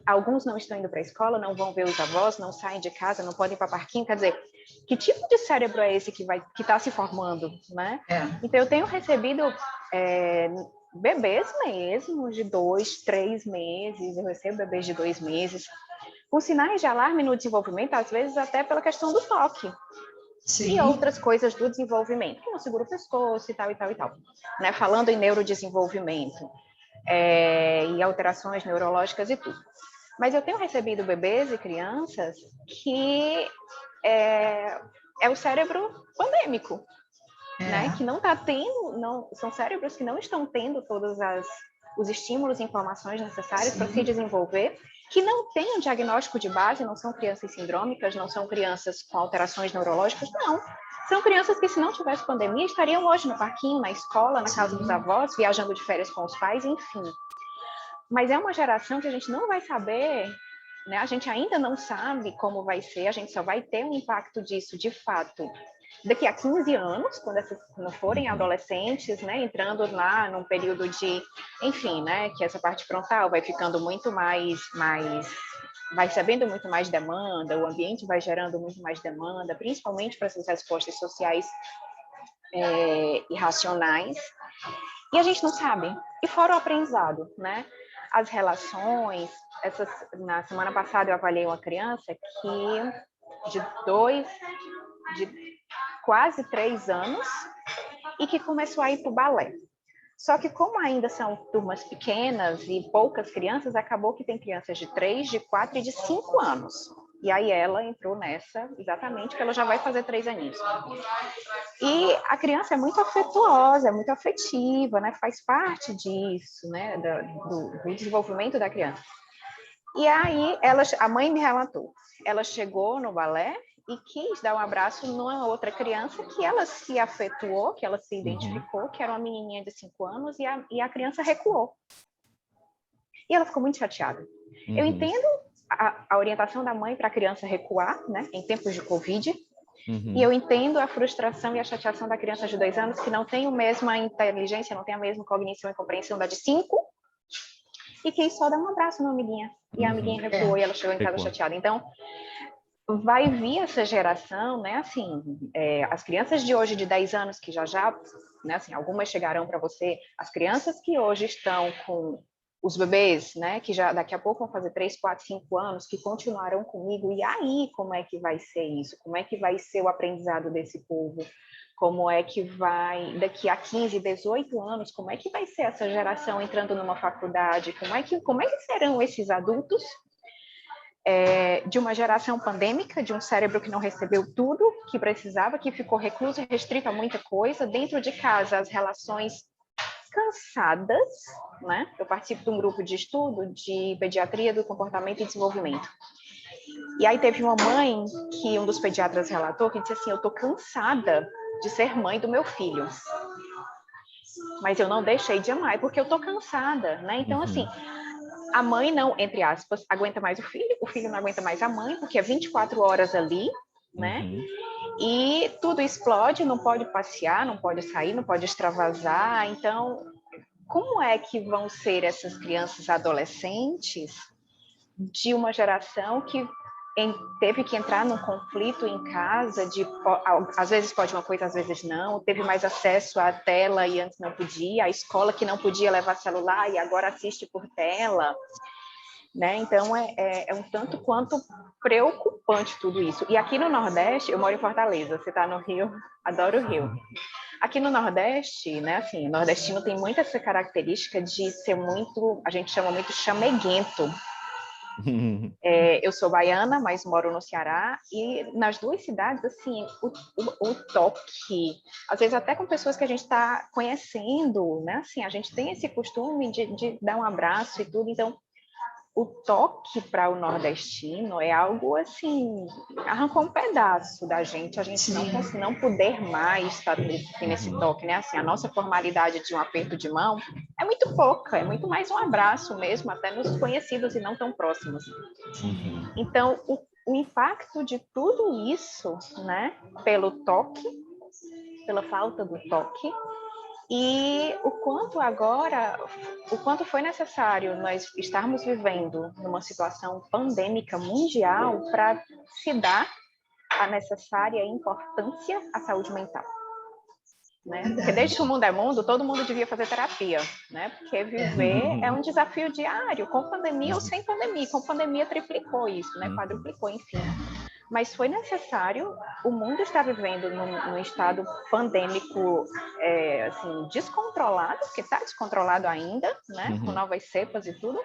alguns não estão indo para a escola, não vão ver os avós, não saem de casa, não podem ir para parquinho, quer dizer, que tipo de cérebro é esse que está se formando, né? Então, eu tenho recebido bebês mesmo, de 2, 3 meses, eu recebo bebês de 2 meses, com sinais de alarme no desenvolvimento, às vezes até pela questão do toque. Sim. E outras coisas do desenvolvimento, que não segura o pescoço e tal, e tal, e tal. Né? Falando em neurodesenvolvimento, e alterações neurológicas e tudo. Mas eu tenho recebido bebês e crianças que é o cérebro pandêmico, né? Que não está tendo, são cérebros que não estão tendo todos os estímulos e informações necessárias para se desenvolver, que não têm um diagnóstico de base, não são crianças sindrômicas, não são crianças com alterações neurológicas, não. São crianças que, se não tivesse pandemia, estariam hoje no parquinho, na escola, na casa dos avós, viajando de férias com os pais, enfim. Mas é uma geração que a gente não vai saber né? A gente ainda não sabe como vai ser, a gente só vai ter um impacto disso, de fato, daqui a 15 anos, quando forem adolescentes, né, entrando lá num período de, enfim, né, que essa parte frontal vai ficando muito mais vai recebendo muito mais demanda, o ambiente vai gerando muito mais demanda, principalmente para essas respostas sociais irracionais, e a gente não sabe. E fora o aprendizado, né? As relações, na semana passada eu avaliei uma criança que de quase 3 anos e que começou a ir para o balé. Só que como ainda são turmas pequenas e poucas crianças, acabou que tem crianças de 3, de 4 e de 5 anos. E aí ela entrou nessa, exatamente, porque ela já vai fazer 3 aninhos. E a criança é muito afetuosa, é muito afetiva, né? Faz parte disso, né? Do desenvolvimento da criança. E aí a mãe me relatou, ela chegou no balé e quis dar um abraço numa outra criança que ela se afetuou, que ela se identificou, que era uma menininha de 5 anos, e a criança recuou. E ela ficou muito chateada. Eu entendo a orientação da mãe para a criança recuar, né, em tempos de Covid, e eu entendo a frustração e a chateação da criança de 2 anos, que não tem a mesma inteligência, não tem a mesma cognição e compreensão da de 5, e quis só dar um abraço na amiguinha. E a amiguinha recuou e ela chegou em casa chateada. Então, vai vir essa geração, né, assim, as crianças de hoje de 10 anos, que já, né, assim, algumas chegarão para você, as crianças que hoje estão com os bebês, né, que já daqui a pouco vão fazer 3, 4, 5 anos, que continuarão comigo, e aí como é que vai ser isso? Como é que vai ser o aprendizado desse povo? Como é que vai, daqui a 15, 18 anos, como é que vai ser essa geração entrando numa faculdade? Como é que serão esses adultos? De uma geração pandêmica, de um cérebro que não recebeu tudo que precisava, que ficou recluso e restrito a muita coisa, dentro de casa as relações cansadas, né? Eu participo de um grupo de estudo de pediatria do comportamento e desenvolvimento. E aí teve uma mãe que um dos pediatras relatou que disse assim, eu tô cansada de ser mãe do meu filho, mas eu não deixei de amar, porque eu tô cansada, né? Então, assim, a mãe não, entre aspas, aguenta mais o filho não aguenta mais a mãe, porque é 24 horas ali, né? E tudo explode, não pode passear, não pode sair, não pode extravasar. Então, como é que vão ser essas crianças adolescentes de uma geração que teve que entrar num conflito em casa, às vezes pode uma coisa, às vezes não, teve mais acesso à tela e antes não podia, a escola que não podia levar celular e agora assiste por tela, né? Então é um tanto quanto preocupante tudo isso. E aqui no Nordeste, eu moro em Fortaleza, você está no Rio, adoro o Rio. Aqui no Nordeste, né, assim, o nordestino tem muito essa característica de ser muito, a gente chama muito chameguento. Eu sou baiana, mas moro no Ceará, e nas duas cidades, assim, o toque, às vezes até com pessoas que a gente está conhecendo, né, assim, a gente tem esse costume de dar um abraço e tudo, então o toque para o nordestino é algo assim, arrancou um pedaço da gente, a gente não poder mais estar nesse toque, né? Assim, a nossa formalidade de um aperto de mão é muito pouca, é muito mais um abraço mesmo, até nos conhecidos e não tão próximos. Então, o impacto de tudo isso, né, pelo toque, pela falta do toque, e o quanto foi necessário nós estarmos vivendo numa situação pandêmica mundial para se dar a necessária importância à saúde mental. Né? Porque desde que o mundo é mundo, todo mundo devia fazer terapia, né? Porque viver é um desafio diário, com pandemia ou sem pandemia. Com pandemia triplicou isso, né? Quadruplicou, enfim. Mas foi necessário, o mundo está vivendo num estado pandêmico assim, descontrolado, porque está descontrolado ainda, né, com novas cepas e tudo,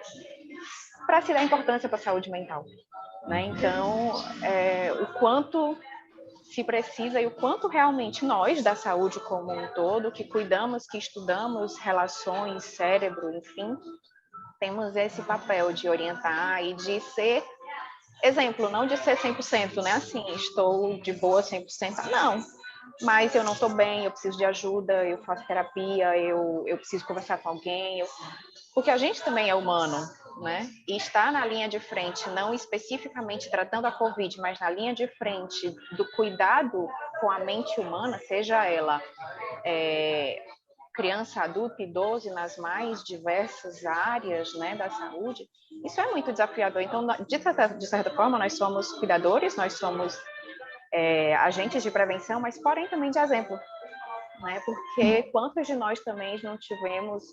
para se dar importância para a saúde mental. Né? Então, o quanto se precisa e o quanto realmente nós, da saúde como um todo, que cuidamos, que estudamos relações, cérebro, enfim, temos esse papel de orientar e de ser exemplo, não de ser 100%, né? Assim, estou de boa 100%, não. mas eu não estou bem, eu preciso de ajuda, eu faço terapia, eu preciso conversar com alguém, porque a gente também é humano, né? E estar na linha de frente, não especificamente tratando a Covid, mas na linha de frente do cuidado com a mente humana, seja ela criança, adulto, idoso, nas mais diversas áreas, né, da saúde, isso é muito desafiador. Então, de certa forma, nós somos cuidadores, nós somos agentes de prevenção, mas porém também de exemplo, né? Porque quantos de nós também não tivemos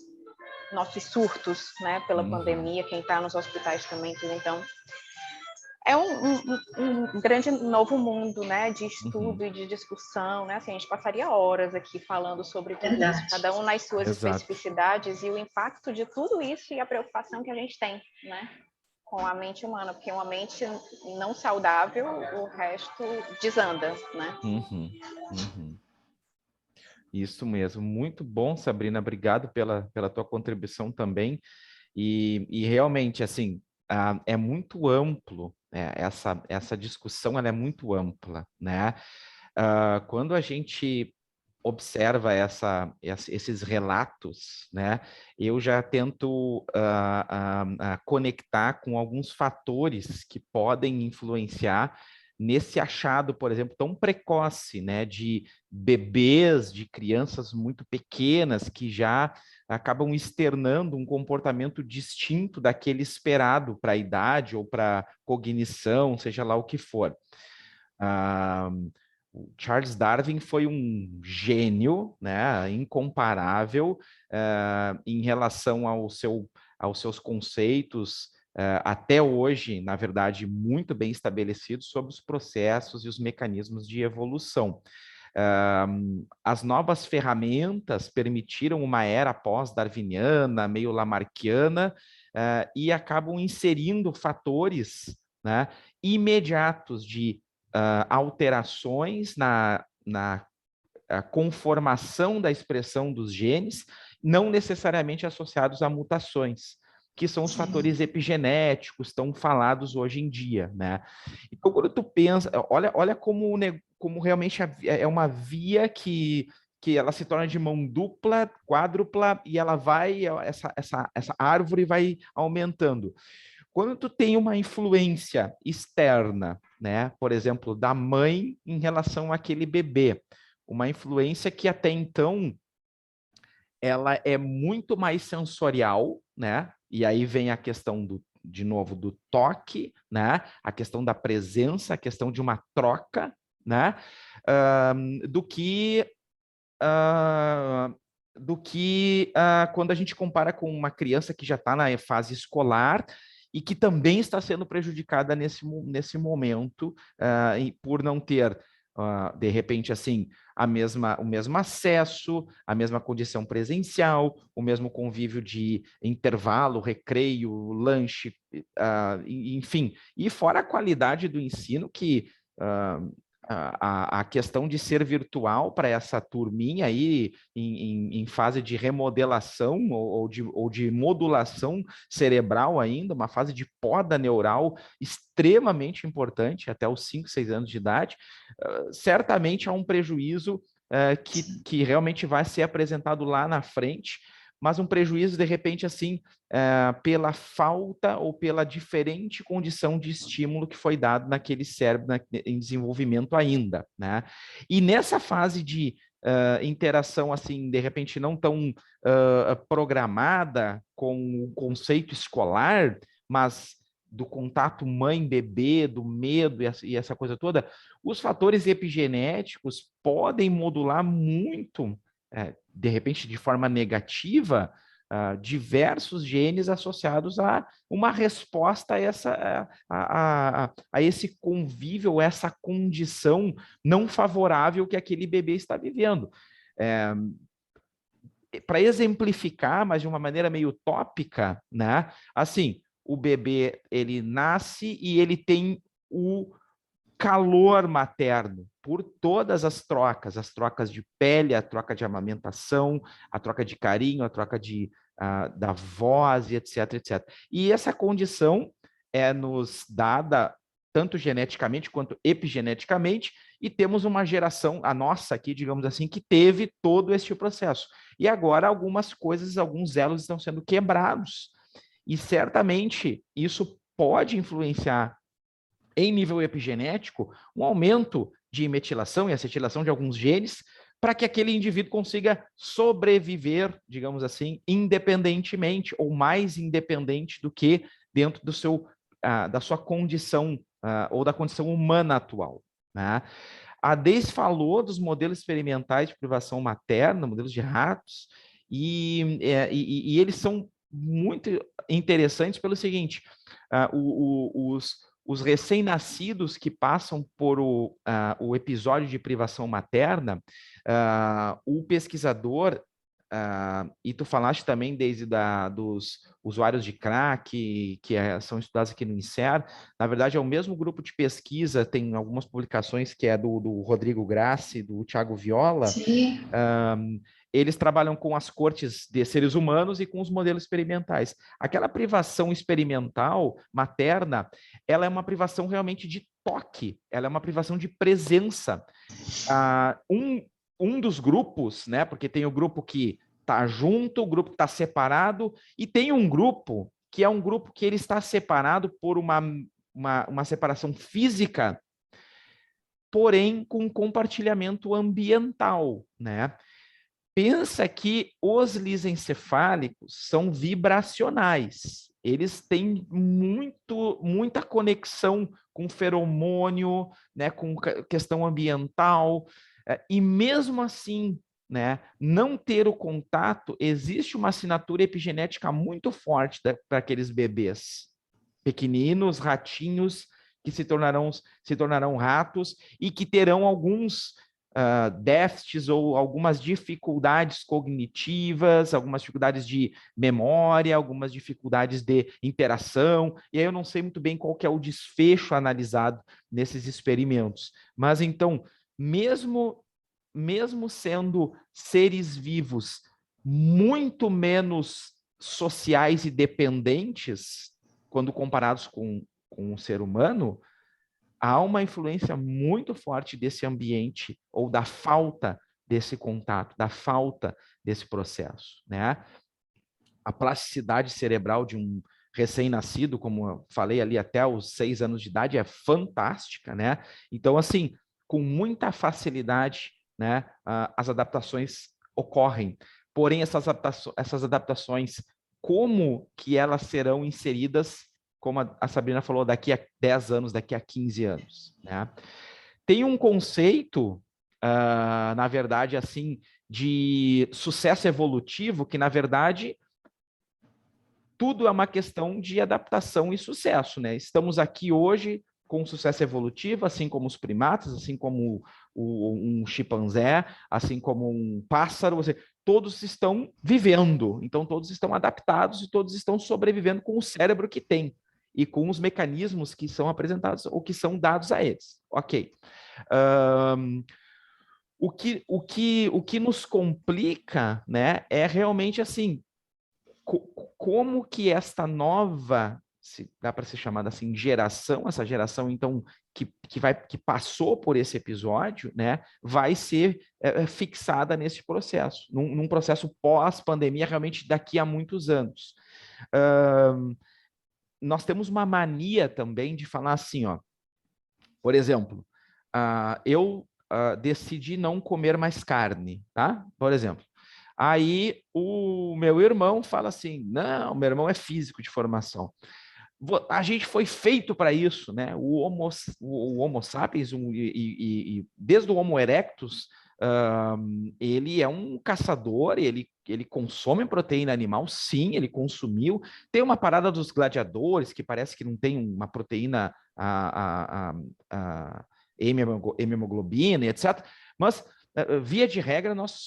nossos surtos, né, pela pandemia, quem está nos hospitais também, tudo. Então, é um grande novo mundo, né, de estudo e de discussão, né? Assim, a gente passaria horas aqui falando sobre tudo isso, cada um nas suas especificidades e o impacto de tudo isso e a preocupação que a gente tem, né, com a mente humana, porque uma mente não saudável, o resto desanda, né? Isso mesmo, muito bom, Sabrina, obrigado pela tua contribuição também, e realmente, assim, é muito amplo, essa discussão ela é muito ampla, né? Quando a gente observa esses relatos, né, eu já tento conectar com alguns fatores que podem influenciar nesse achado, por exemplo, tão precoce, né, de bebês, de crianças muito pequenas que já acabam externando um comportamento distinto daquele esperado para a idade ou para cognição, seja lá o que for. O Charles Darwin foi um gênio, né, incomparável em relação aos seus conceitos, até hoje, na verdade, muito bem estabelecidos sobre os processos e os mecanismos de evolução. As novas ferramentas permitiram uma era pós-darwiniana, meio lamarckiana, e acabam inserindo fatores, né, imediatos de alterações na conformação da expressão dos genes, não necessariamente associados a mutações, que são os fatores epigenéticos tão falados hoje em dia, né? Então, quando tu pensa, olha como realmente é uma via que ela se torna de mão dupla, quádrupla, e ela vai, essa árvore vai aumentando. Quando tu tem uma influência externa, né, por exemplo, da mãe em relação àquele bebê, uma influência que até então ela é muito mais sensorial, né? E aí vem a questão de novo, do toque, né? A questão da presença, a questão de uma troca, né? Do que quando a gente compara com uma criança que já está na fase escolar e que também está sendo prejudicada nesse momento por não ter, de repente, assim, o mesmo acesso, a mesma condição presencial, o mesmo convívio de intervalo, recreio, lanche, enfim. E fora a qualidade do ensino que... a questão de ser virtual para essa turminha aí em fase de remodelação ou de modulação cerebral ainda, uma fase de poda neural extremamente importante até os 5, 6 anos de idade, certamente há um prejuízo que realmente vai ser apresentado lá na frente, mas um prejuízo, de repente, assim, pela falta ou pela diferente condição de estímulo que foi dado naquele cérebro em desenvolvimento ainda, né? E nessa fase de interação, assim, de repente não tão programada com o conceito escolar, mas do contato mãe-bebê, do medo e essa coisa toda, os fatores epigenéticos podem modular muito, de repente de forma negativa, diversos genes associados a uma resposta a esse convívio, essa condição não favorável que aquele bebê está vivendo. Para exemplificar, mas de uma maneira meio tópica, né? Assim, o bebê, ele nasce e ele tem o calor materno por todas as trocas de pele, a troca de amamentação, a troca de carinho, a troca da voz, etc, etc. E essa condição é nos dada tanto geneticamente quanto epigeneticamente, e temos uma geração, a nossa aqui, digamos assim, que teve todo este processo. E agora algumas coisas, alguns elos estão sendo quebrados. E certamente isso pode influenciar em nível epigenético um aumento de metilação e acetilação de alguns genes para que aquele indivíduo consiga sobreviver, digamos assim, independentemente ou mais independente do que dentro do seu, da sua condição ou da condição humana atual, né? A Deise falou dos modelos experimentais de privação materna, modelos de ratos, e eles são muito interessantes pelo seguinte, os recém-nascidos que passam por o episódio de privação materna, o pesquisador, e tu falaste também desde dos usuários de crack, que são estudados aqui no INSER, na verdade é o mesmo grupo de pesquisa, tem algumas publicações que é do Rodrigo Grassi, do Thiago Viola. Sim. Eles trabalham com as cortes de seres humanos e com os modelos experimentais. Aquela privação experimental materna, ela é uma privação realmente de toque, ela é uma privação de presença. Um dos grupos, né, porque tem o grupo que está junto, o grupo que está separado, e tem um grupo que é um grupo que ele está separado por uma separação física, porém com compartilhamento ambiental, né? Pensa que os lisencefálicos são vibracionais. Eles têm muita conexão com feromônio, né, com questão ambiental, e mesmo assim, né, não ter o contato, existe uma assinatura epigenética muito forte para aqueles bebês pequeninos, ratinhos, que se tornarão ratos e que terão alguns déficits ou algumas dificuldades cognitivas, algumas dificuldades de memória, algumas dificuldades de interação, e aí eu não sei muito bem qual que é o desfecho analisado nesses experimentos. Mas então, mesmo sendo seres vivos muito menos sociais e dependentes, quando comparados com um ser humano, há uma influência muito forte desse ambiente ou da falta desse contato, da falta desse processo, né? A plasticidade cerebral de um recém-nascido, como eu falei ali, até os 6 anos de idade, é fantástica, né? Então, assim, com muita facilidade, né, as adaptações ocorrem. Porém, essas adaptações, como que elas serão inseridas, como a Sabrina falou, daqui a 10 anos, daqui a 15 anos, né? Tem um conceito, na verdade, assim, de sucesso evolutivo, que, na verdade, tudo é uma questão de adaptação e sucesso, né? Estamos aqui hoje com sucesso evolutivo, assim como os primatas, assim como um chimpanzé, assim como um pássaro, todos estão vivendo, então todos estão adaptados e todos estão sobrevivendo com o cérebro que tem e com os mecanismos que são apresentados ou que são dados a eles. Ok. O que nos complica, né, é realmente assim, como que esta nova, se dá para ser chamada assim, geração, essa geração, então, que passou por esse episódio, né, vai ser fixada nesse processo, num processo pós-pandemia, realmente daqui a muitos anos. Nós temos uma mania também de falar assim, ó, por exemplo, eu decidi não comer mais carne, tá? Por exemplo. Aí o meu irmão fala assim, não, meu irmão é físico de formação. A gente foi feito para isso, né? O Homo sapiens, e desde o Homo erectus, ele é um caçador, ele consome proteína animal, sim, ele consumiu. Tem uma parada dos gladiadores, que parece que não tem uma proteína, hemoglobina, etc. Mas, via de regra, nós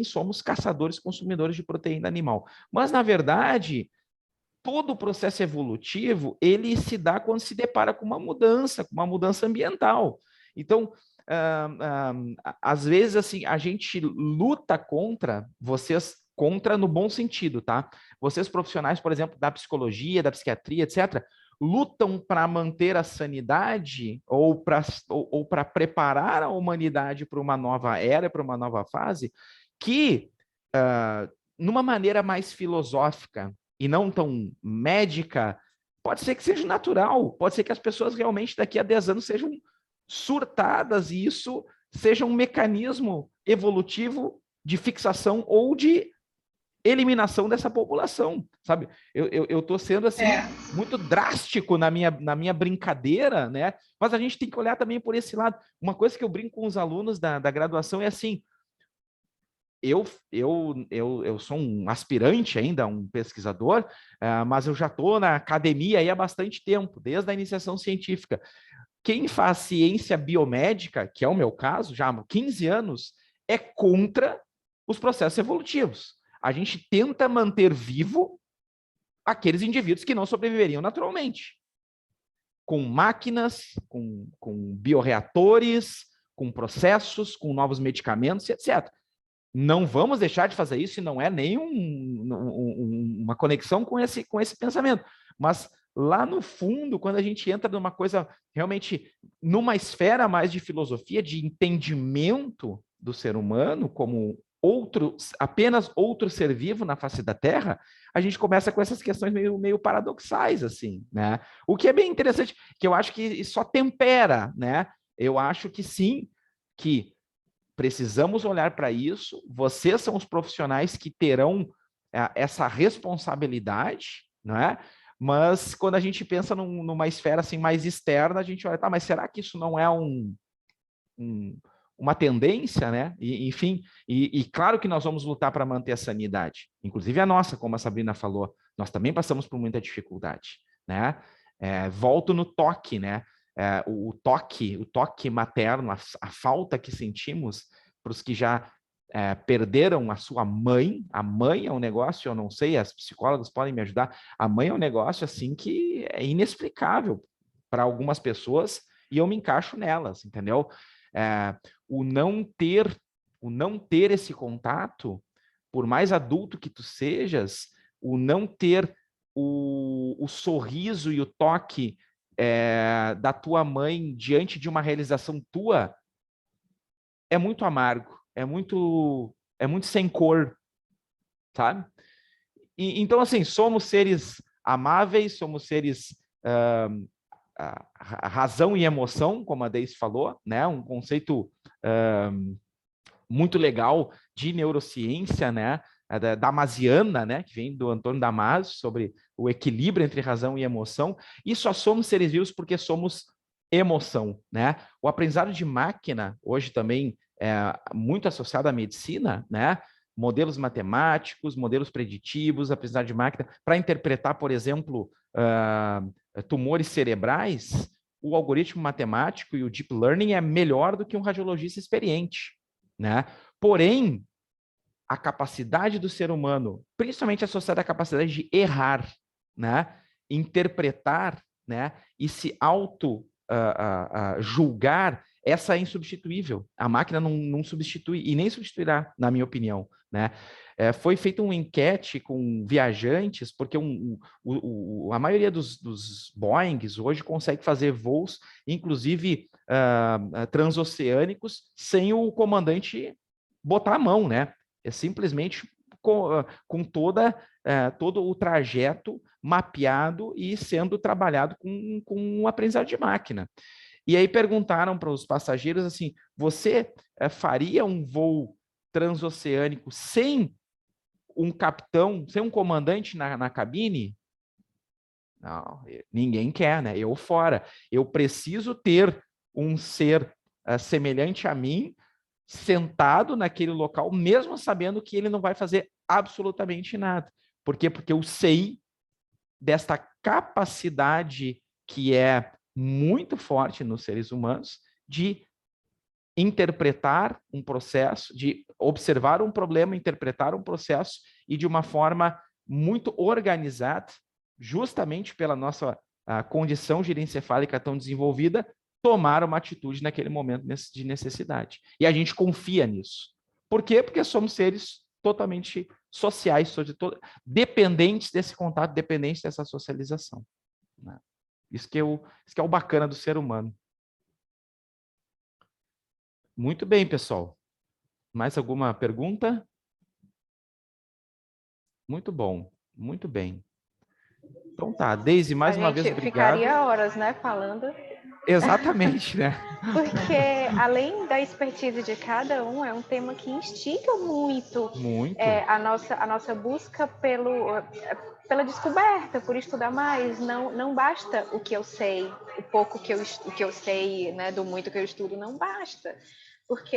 somos caçadores, consumidores de proteína animal. Mas, na verdade, todo o processo evolutivo, ele se dá quando se depara com uma mudança ambiental. Então, às vezes, assim, a gente luta contra no bom sentido, tá? Vocês profissionais, por exemplo, da psicologia, da psiquiatria, etc., lutam para manter a sanidade ou para preparar a humanidade para uma nova era, para uma nova fase, que, numa maneira mais filosófica e não tão médica, pode ser que seja natural, pode ser que as pessoas realmente daqui a 10 anos sejam surtadas e isso seja um mecanismo evolutivo de fixação ou de eliminação dessa população, sabe? Eu tô sendo assim muito drástico na minha brincadeira, né? Mas a gente tem que olhar também por esse lado. Uma coisa que eu brinco com os alunos da graduação é assim: eu sou um aspirante ainda, um pesquisador, mas eu já estou na academia aí há bastante tempo, desde a iniciação científica. Quem faz ciência biomédica, que é o meu caso, já há 15 anos, é contra os processos evolutivos. A gente tenta manter vivo aqueles indivíduos que não sobreviveriam naturalmente. Com máquinas, com bioreatores, com processos, com novos medicamentos, etc. Não vamos deixar de fazer isso e não é nem uma conexão com esse pensamento. Mas lá no fundo, quando a gente entra numa coisa realmente, numa esfera mais de filosofia, de entendimento do ser humano como apenas outro ser vivo na face da Terra, a gente começa com essas questões meio paradoxais, assim, né? O que é bem interessante, que eu acho que só tempera, né? Eu acho que sim, que precisamos olhar para isso, vocês são os profissionais que terão essa responsabilidade, né? Mas quando a gente pensa numa esfera assim mais externa, a gente olha, tá, mas será que isso não é uma tendência, né? Enfim, e claro que nós vamos lutar para manter a sanidade, inclusive a nossa, como a Sabrina falou, nós também passamos por muita dificuldade, né? Volto no toque, né? O toque materno, a falta que sentimos para os que já perderam a sua mãe. A mãe é um negócio, eu não sei, as psicólogas podem me ajudar, a mãe é um negócio assim que é inexplicável para algumas pessoas e eu me encaixo nelas, entendeu? O não ter esse contato, por mais adulto que tu sejas, o não ter o sorriso e o toque da tua mãe diante de uma realização tua é muito amargo, é muito sem cor, sabe? Então, assim, somos seres amáveis, somos seres razão e emoção, como a Deise falou, né? Um conceito muito legal de neurociência, né? Damasiana, né? Que vem do Antônio Damasio, sobre o equilíbrio entre razão e emoção. E só somos seres vivos porque somos emoção, né? O aprendizado de máquina, hoje também muito associado à medicina, né? Modelos matemáticos, modelos preditivos, aprendizado de máquina, para interpretar, por exemplo, tumores cerebrais, o algoritmo matemático e o deep learning é melhor do que um radiologista experiente, né? Porém, a capacidade do ser humano, principalmente associada à capacidade de errar, né? Interpretar, né? E se julgar, essa é insubstituível. A máquina não substitui e nem substituirá, na minha opinião, né? Foi feita uma enquete com viajantes, porque a maioria dos Boeings hoje consegue fazer voos, inclusive transoceânicos, sem o comandante botar a mão, né? É simplesmente com todo o trajeto mapeado e sendo trabalhado com um aprendizado de máquina. E aí perguntaram para os passageiros assim, você faria um voo transoceânico sem um capitão, sem um comandante na cabine? Não, ninguém quer, né? Eu fora. Eu preciso ter um ser semelhante a mim, sentado naquele local, mesmo sabendo que ele não vai fazer absolutamente nada. Por quê? Porque eu sei desta capacidade que é muito forte nos seres humanos de interpretar um processo, de observar um problema, interpretar um processo e de uma forma muito organizada, justamente pela nossa condição girencefálica tão desenvolvida, tomar uma atitude naquele momento de necessidade. E a gente confia nisso. Por quê? Porque somos seres totalmente sociais, dependentes desse contato, dependentes dessa socialização. Isso que é o bacana do ser humano. Muito bem, pessoal. Mais alguma pergunta? Muito bom, muito bem. Então tá, Deise, mais uma vez, A gente obrigado. ficaria horas, né, falando. Exatamente, né? Porque, além da expertise de cada um, é um tema que instiga muito, Muito. A nossa busca pela descoberta, por estudar mais. Não basta o que eu sei, o pouco que eu sei, né, do muito que eu estudo, não basta. Porque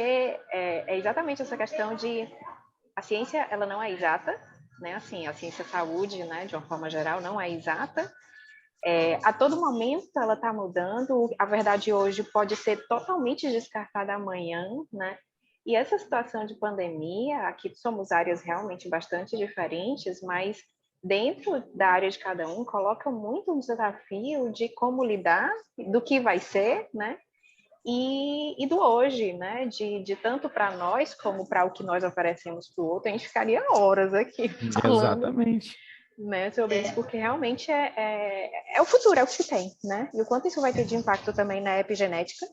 é exatamente essa questão de... A ciência, ela não é exata, né? Assim, a ciência saúde, né, de uma forma geral, não é exata. A todo momento ela está mudando, a verdade hoje pode ser totalmente descartada amanhã, né? E essa situação de pandemia, aqui somos áreas realmente bastante diferentes, mas dentro da área de cada um, coloca muito um desafio de como lidar, do que vai ser, né? E do hoje, né? De tanto para nós como para o que nós oferecemos para o outro. A gente ficaria horas aqui falando. Exatamente. Né, sobre isso, porque realmente é o futuro, é o que se tem, né? E o quanto isso vai ter de impacto também na epigenética,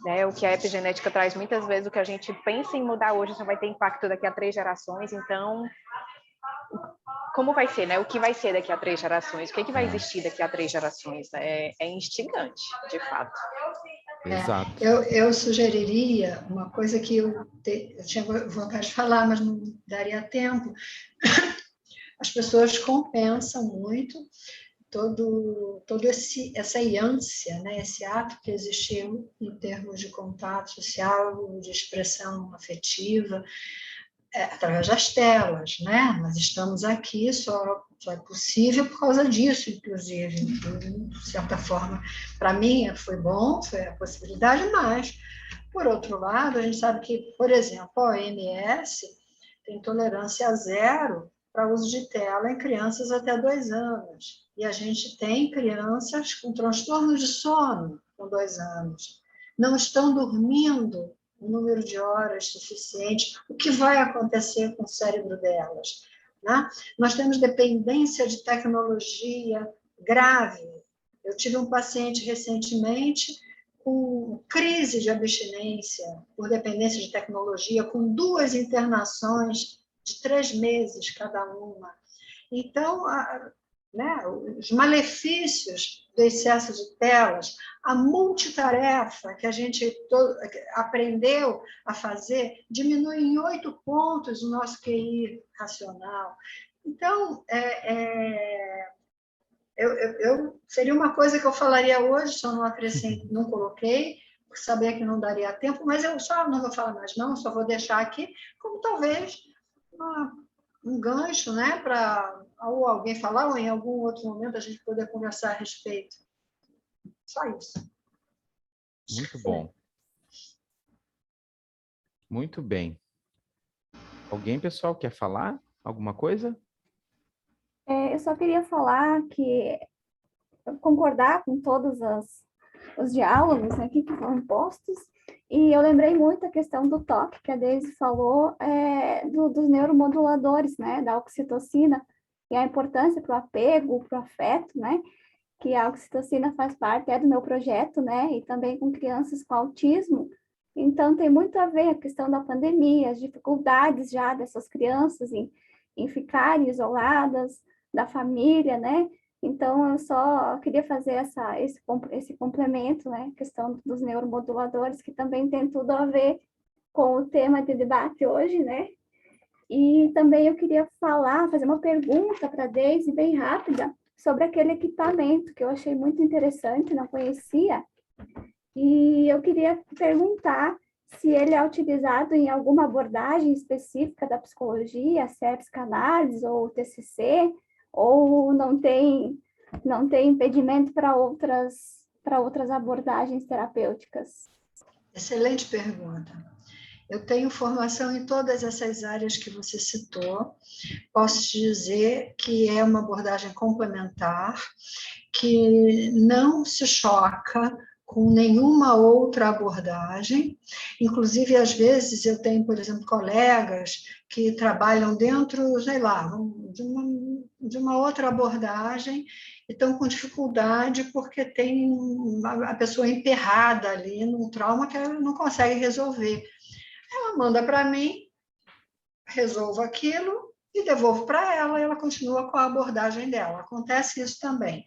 né? O que a epigenética traz muitas vezes, o que a gente pensa em mudar hoje só vai ter impacto daqui a 3 gerações, então como vai ser, né? O que vai ser daqui a 3 gerações? O que vai existir daqui a 3 gerações? É instigante, de fato. Exato. Eu sugeriria uma coisa que eu tinha vontade de falar, mas não daria tempo. As pessoas compensam muito todo essa ânsia, né? Esse ato que existiu em termos de contato social, de expressão afetiva, através das telas, né? Nós estamos aqui, só é possível por causa disso, inclusive. De certa forma, para mim foi bom, foi a possibilidade, mas, por outro lado, a gente sabe que, por exemplo, a OMS tem tolerância zero para uso de tela em crianças até 2 anos. E a gente tem crianças com transtorno de sono com 2 anos. Não estão dormindo um número de horas suficiente. O que vai acontecer com o cérebro delas? Né? Nós temos dependência de tecnologia grave. Eu tive um paciente recentemente com crise de abstinência por dependência de tecnologia, com 2 internações de 3 meses cada uma. Então, né, os malefícios do excesso de telas, a multitarefa que a gente aprendeu a fazer, diminui em 8 pontos o nosso QI racional. Então, seria uma coisa que eu falaria hoje, só não coloquei, porque sabia que não daria tempo, mas eu só não vou falar mais não, só vou deixar aqui, como talvez um gancho, né, para ou alguém falar, ou em algum outro momento a gente poder conversar a respeito. Só isso. Muito bom. Muito bem. Alguém, pessoal, quer falar alguma coisa? Eu só queria falar que concordar com todos os diálogos, né, que foram postos, e eu lembrei muito a questão do toque, que a Deise falou, dos neuromoduladores, né, da oxitocina, e a importância para o apego, para o afeto, né, que a oxitocina faz parte do meu projeto, né, e também com crianças com autismo. Então, tem muito a ver a questão da pandemia, as dificuldades já dessas crianças em ficarem isoladas da família, né? Então, eu só queria fazer esse complemento, né? A questão dos neuromoduladores, que também tem tudo a ver com o tema de debate hoje, né? E também eu queria fazer uma pergunta para a Deise, bem rápida, sobre aquele equipamento que eu achei muito interessante, não conhecia. E eu queria perguntar se ele é utilizado em alguma abordagem específica da psicologia, se é psicanálise ou TCC, ou não tem impedimento para outras abordagens terapêuticas? Excelente pergunta. Eu tenho formação em todas essas áreas que você citou. Posso te dizer que é uma abordagem complementar, que não se choca com nenhuma outra abordagem. Inclusive, às vezes, eu tenho, por exemplo, colegas que trabalham dentro, sei lá, de uma outra abordagem e estão com dificuldade porque tem a pessoa emperrada ali num trauma que ela não consegue resolver. Ela manda para mim, resolvo aquilo e devolvo para ela e ela continua com a abordagem dela. Acontece isso também.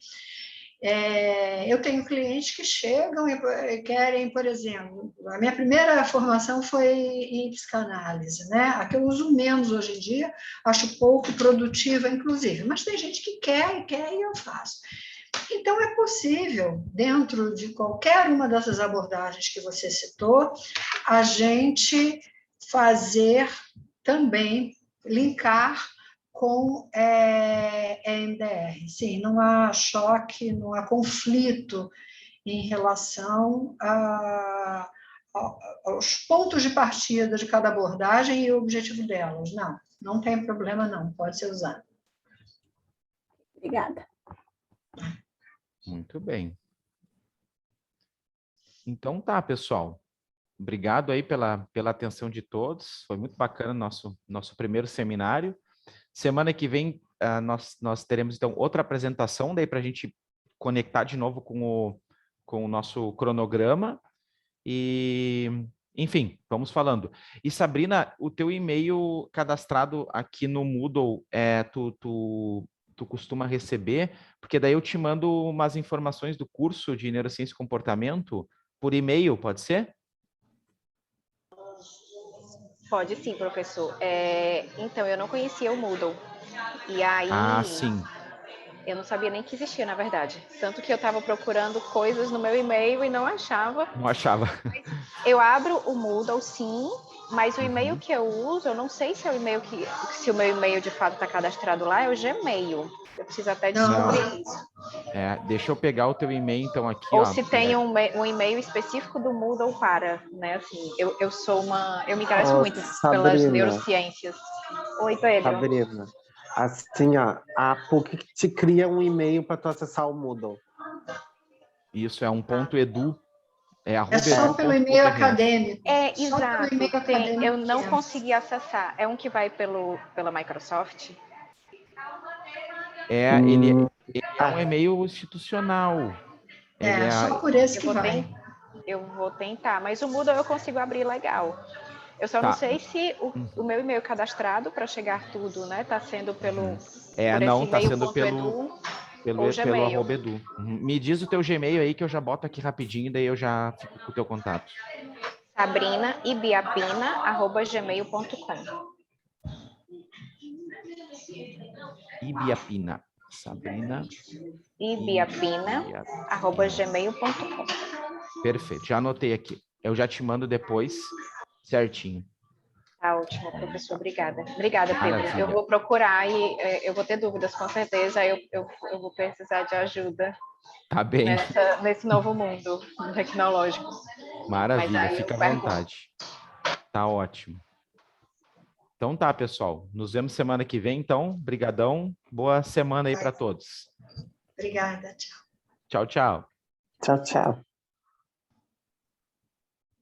Eu tenho clientes que chegam e querem, por exemplo, a minha primeira formação foi em psicanálise, né? A que eu uso menos hoje em dia, acho pouco produtiva, inclusive, mas tem gente que quer e eu faço. Então, é possível, dentro de qualquer uma dessas abordagens que você citou, a gente fazer também, linkar com EMDR. Sim, não há choque, não há conflito em relação aos pontos de partida de cada abordagem e o objetivo delas. Não tem problema não, pode ser usado. Obrigada. Muito bem. Então tá, pessoal. Obrigado aí pela atenção de todos. Foi muito bacana nosso primeiro seminário. Semana que vem nós teremos então outra apresentação daí para a gente conectar de novo com o nosso cronograma e enfim, vamos falando. E Sabrina, o teu e-mail cadastrado aqui no Moodle, tu costuma receber? Porque daí eu te mando umas informações do curso de Neurociência e Comportamento por e-mail, pode ser? Pode sim, professor. Então, eu não conhecia o Moodle. E aí, Sim. eu não sabia nem que existia, na verdade. Tanto que eu estava procurando coisas no meu e-mail e não achava. Não achava. Eu abro o Moodle, sim, mas o e-mail que eu uso, eu não sei se é o e-mail se o meu e-mail de fato está cadastrado lá, é o Gmail. Eu preciso até descobrir isso. Deixa eu pegar o teu e-mail, então, aqui. Ou se tem um e-mail específico do Moodle para, né? Assim, eu me interesso muito pelas neurociências. Oi, Pedro. Sabrina, assim, a PUC te cria um e-mail para tu acessar o Moodle. Isso, é um ponto .edu. É só pelo e-mail acadêmico. Exato. Eu não consegui acessar. É um que vai pela Microsoft? Ele é um e-mail institucional. Só por esse que vai. Eu vou tentar, mas o Moodle eu consigo abrir legal. Eu só não sei se o meu e-mail cadastrado para chegar tudo, né? Está sendo pelo tá sendo pelo @edu. Me diz o teu Gmail aí que eu já boto aqui rapidinho, daí eu já fico com o teu contato. sabrina.ibiapina@gmail.com. Ibiapina. Sabrina. ibiapina@gmail.com. Perfeito, já anotei aqui. Eu já te mando depois, certinho. Tá ótimo, professor. Obrigada. Obrigada, Pedro. Maravilha. Eu vou procurar e eu vou ter dúvidas, com certeza. Eu vou precisar de ajuda. Tá bem. Nesse novo mundo tecnológico. Maravilha, fica à vontade. Tá ótimo. Então tá, pessoal. Nos vemos semana que vem, então. Brigadão. Boa semana aí para todos. Obrigada, tchau. Tchau, tchau. Tchau, tchau.